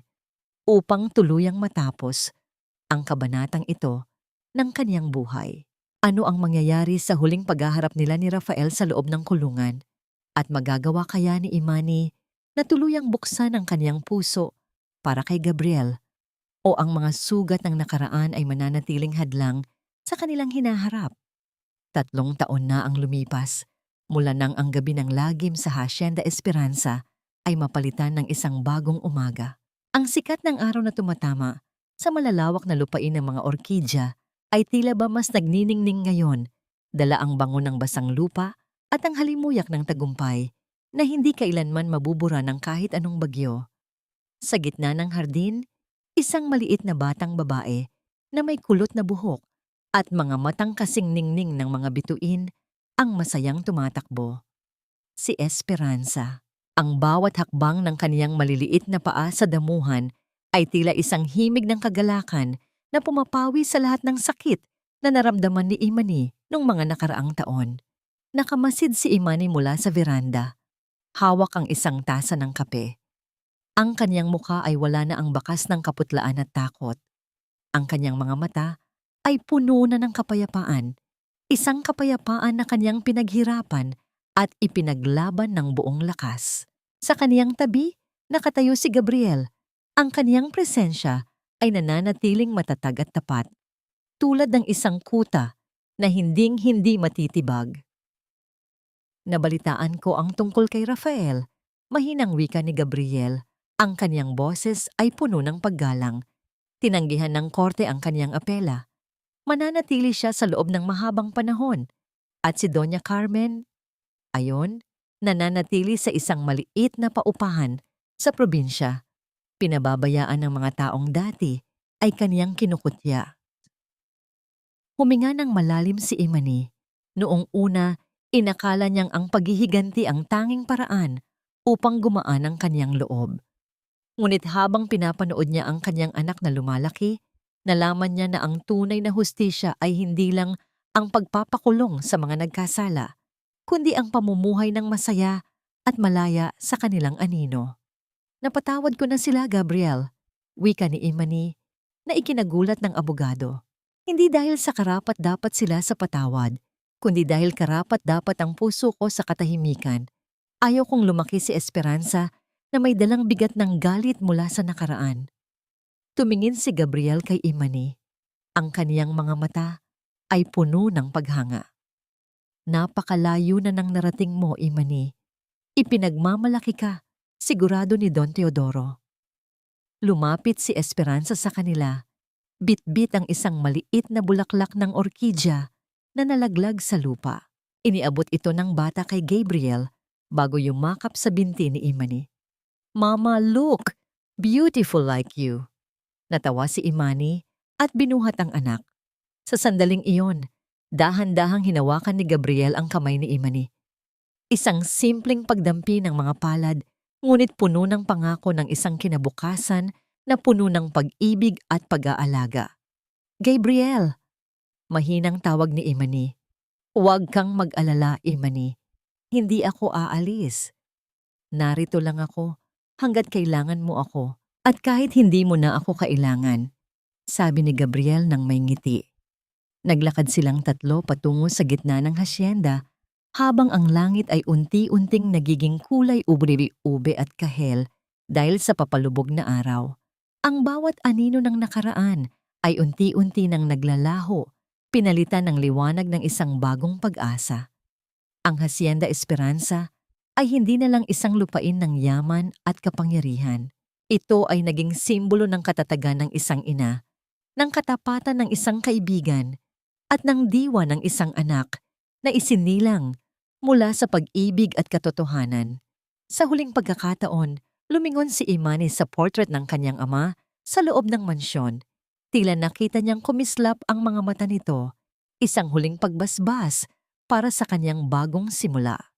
upang tuluyang matapos ang kabanatang ito ng kanyang buhay. Ano ang mangyayari sa huling paghaharap nila ni Rafael sa loob ng kulungan? At magagawa kaya ni Imani na tuluyang buksan ang kanyang puso para kay Gabriel? O ang mga sugat ng nakaraan ay mananatiling hadlang sa kanilang hinaharap? 3 taon na ang lumipas mula nang ang gabi ng lagim sa Hacienda Esperanza ay mapalitan ng isang bagong umaga. Ang sikat ng araw na tumatama sa malalawak na lupain ng mga orkidya ay tila ba mas nagniningning ngayon, dala ang bango ng basang lupa at ang halimuyak ng tagumpay na hindi kailanman mabubura ng kahit anong bagyo. Sa gitna ng hardin, isang maliit na batang babae na may kulot na buhok at mga matang kasing ningning ng mga bituin ang masayang tumatakbo. Si Esperanza. Ang bawat hakbang ng kaniyang maliliit na paa sa damuhan ay tila isang himig ng kagalakan na pumapawi sa lahat ng sakit na naramdaman ni Imani noong mga nakaraang taon. Nakamasid si Imani mula sa veranda. Hawak ang isang tasa ng kape. Ang kanyang mukha ay wala na ang bakas ng kaputlaan at takot. Ang kanyang mga mata ay puno na ng kapayapaan. Isang kapayapaan na kanyang pinaghirapan at ipinaglaban ng buong lakas. Sa kaniyang tabi, nakatayo si Gabriel. Ang kaniyang presensya ay nananatiling matatag at tapat, tulad ng isang kuta na hinding-hindi matitibag. Nabalitaan ko ang tungkol kay Rafael. Mahinang wika ni Gabriel. Ang kaniyang boses ay puno ng paggalang. Tinanggihan ng korte ang kaniyang apela. Mananatili siya sa loob ng mahabang panahon. At si Doña Carmen, ayon, nananatili sa isang maliit na paupahan sa probinsya. Pinababayaan ng mga taong dati ay kaniyang kinukutya. Huminga ng malalim si Imani. Noong una, inakala niyang ang paghihiganti ang tanging paraan upang gumaan ang kaniyang loob. Ngunit habang pinapanood niya ang kaniyang anak na lumalaki, nalaman niya na ang tunay na hustisya ay hindi lang ang pagpapakulong sa mga nagkasala, kundi ang pamumuhay ng masaya at malaya sa kanilang anino. Napatawad ko na sila, Gabriel, wika ni Imani na ikinagulat ng abogado. Hindi dahil sa karapat-dapat sila sa patawad, kundi dahil karapat-dapat ang puso ko sa katahimikan. Ayaw kong lumaki si Esperanza na may dalang bigat ng galit mula sa nakaraan. Tumingin si Gabriel kay Imani. Ang kaniyang mga mata ay puno ng paghanga. Napakalayo na ng narating mo, Imani. Ipinagmamalaki ka, sigurado ni Don Teodoro. Lumapit si Esperanza sa kanila. Bit-bit ang isang maliit na bulaklak ng orkidya na nalaglag sa lupa. Iniabot ito ng bata kay Gabriel bago yumakap sa binti ni Imani. Mama, look! Beautiful like you! Natawa si Imani at binuhat ang anak. Sa sandaling iyon, dahan-dahang hinawakan ni Gabriel ang kamay ni Imani. Isang simpleng pagdampi ng mga palad, ngunit puno ng pangako ng isang kinabukasan na puno ng pag-ibig at pag-aalaga. Gabriel! Mahinang tawag ni Imani. Huwag kang mag-alala, Imani. Hindi ako aalis. Narito lang ako hanggat kailangan mo ako at kahit hindi mo na ako kailangan, sabi ni Gabriel nang may ngiti. Naglakad silang tatlo patungo sa gitna ng hasyenda habang ang langit ay unti-unting nagiging kulay ube at kahel dahil sa papalubog na araw. Ang bawat anino ng nakaraan ay unti-unti nang naglalaho, pinalitan ng liwanag ng isang bagong pag-asa. Ang Hacienda Esperanza ay hindi na lang isang lupain ng yaman at kapangyarihan. Ito ay naging simbolo ng katatagan ng isang ina, ng katapatan ng isang kaibigan, at ng diwa ng isang anak na isinilang mula sa pag-ibig at katotohanan. Sa huling pagkakataon, lumingon si Imani sa portrait ng kanyang ama sa loob ng mansyon. Tila nakita niyang kumislap ang mga mata nito, isang huling pagbasbas para sa kanyang bagong simula.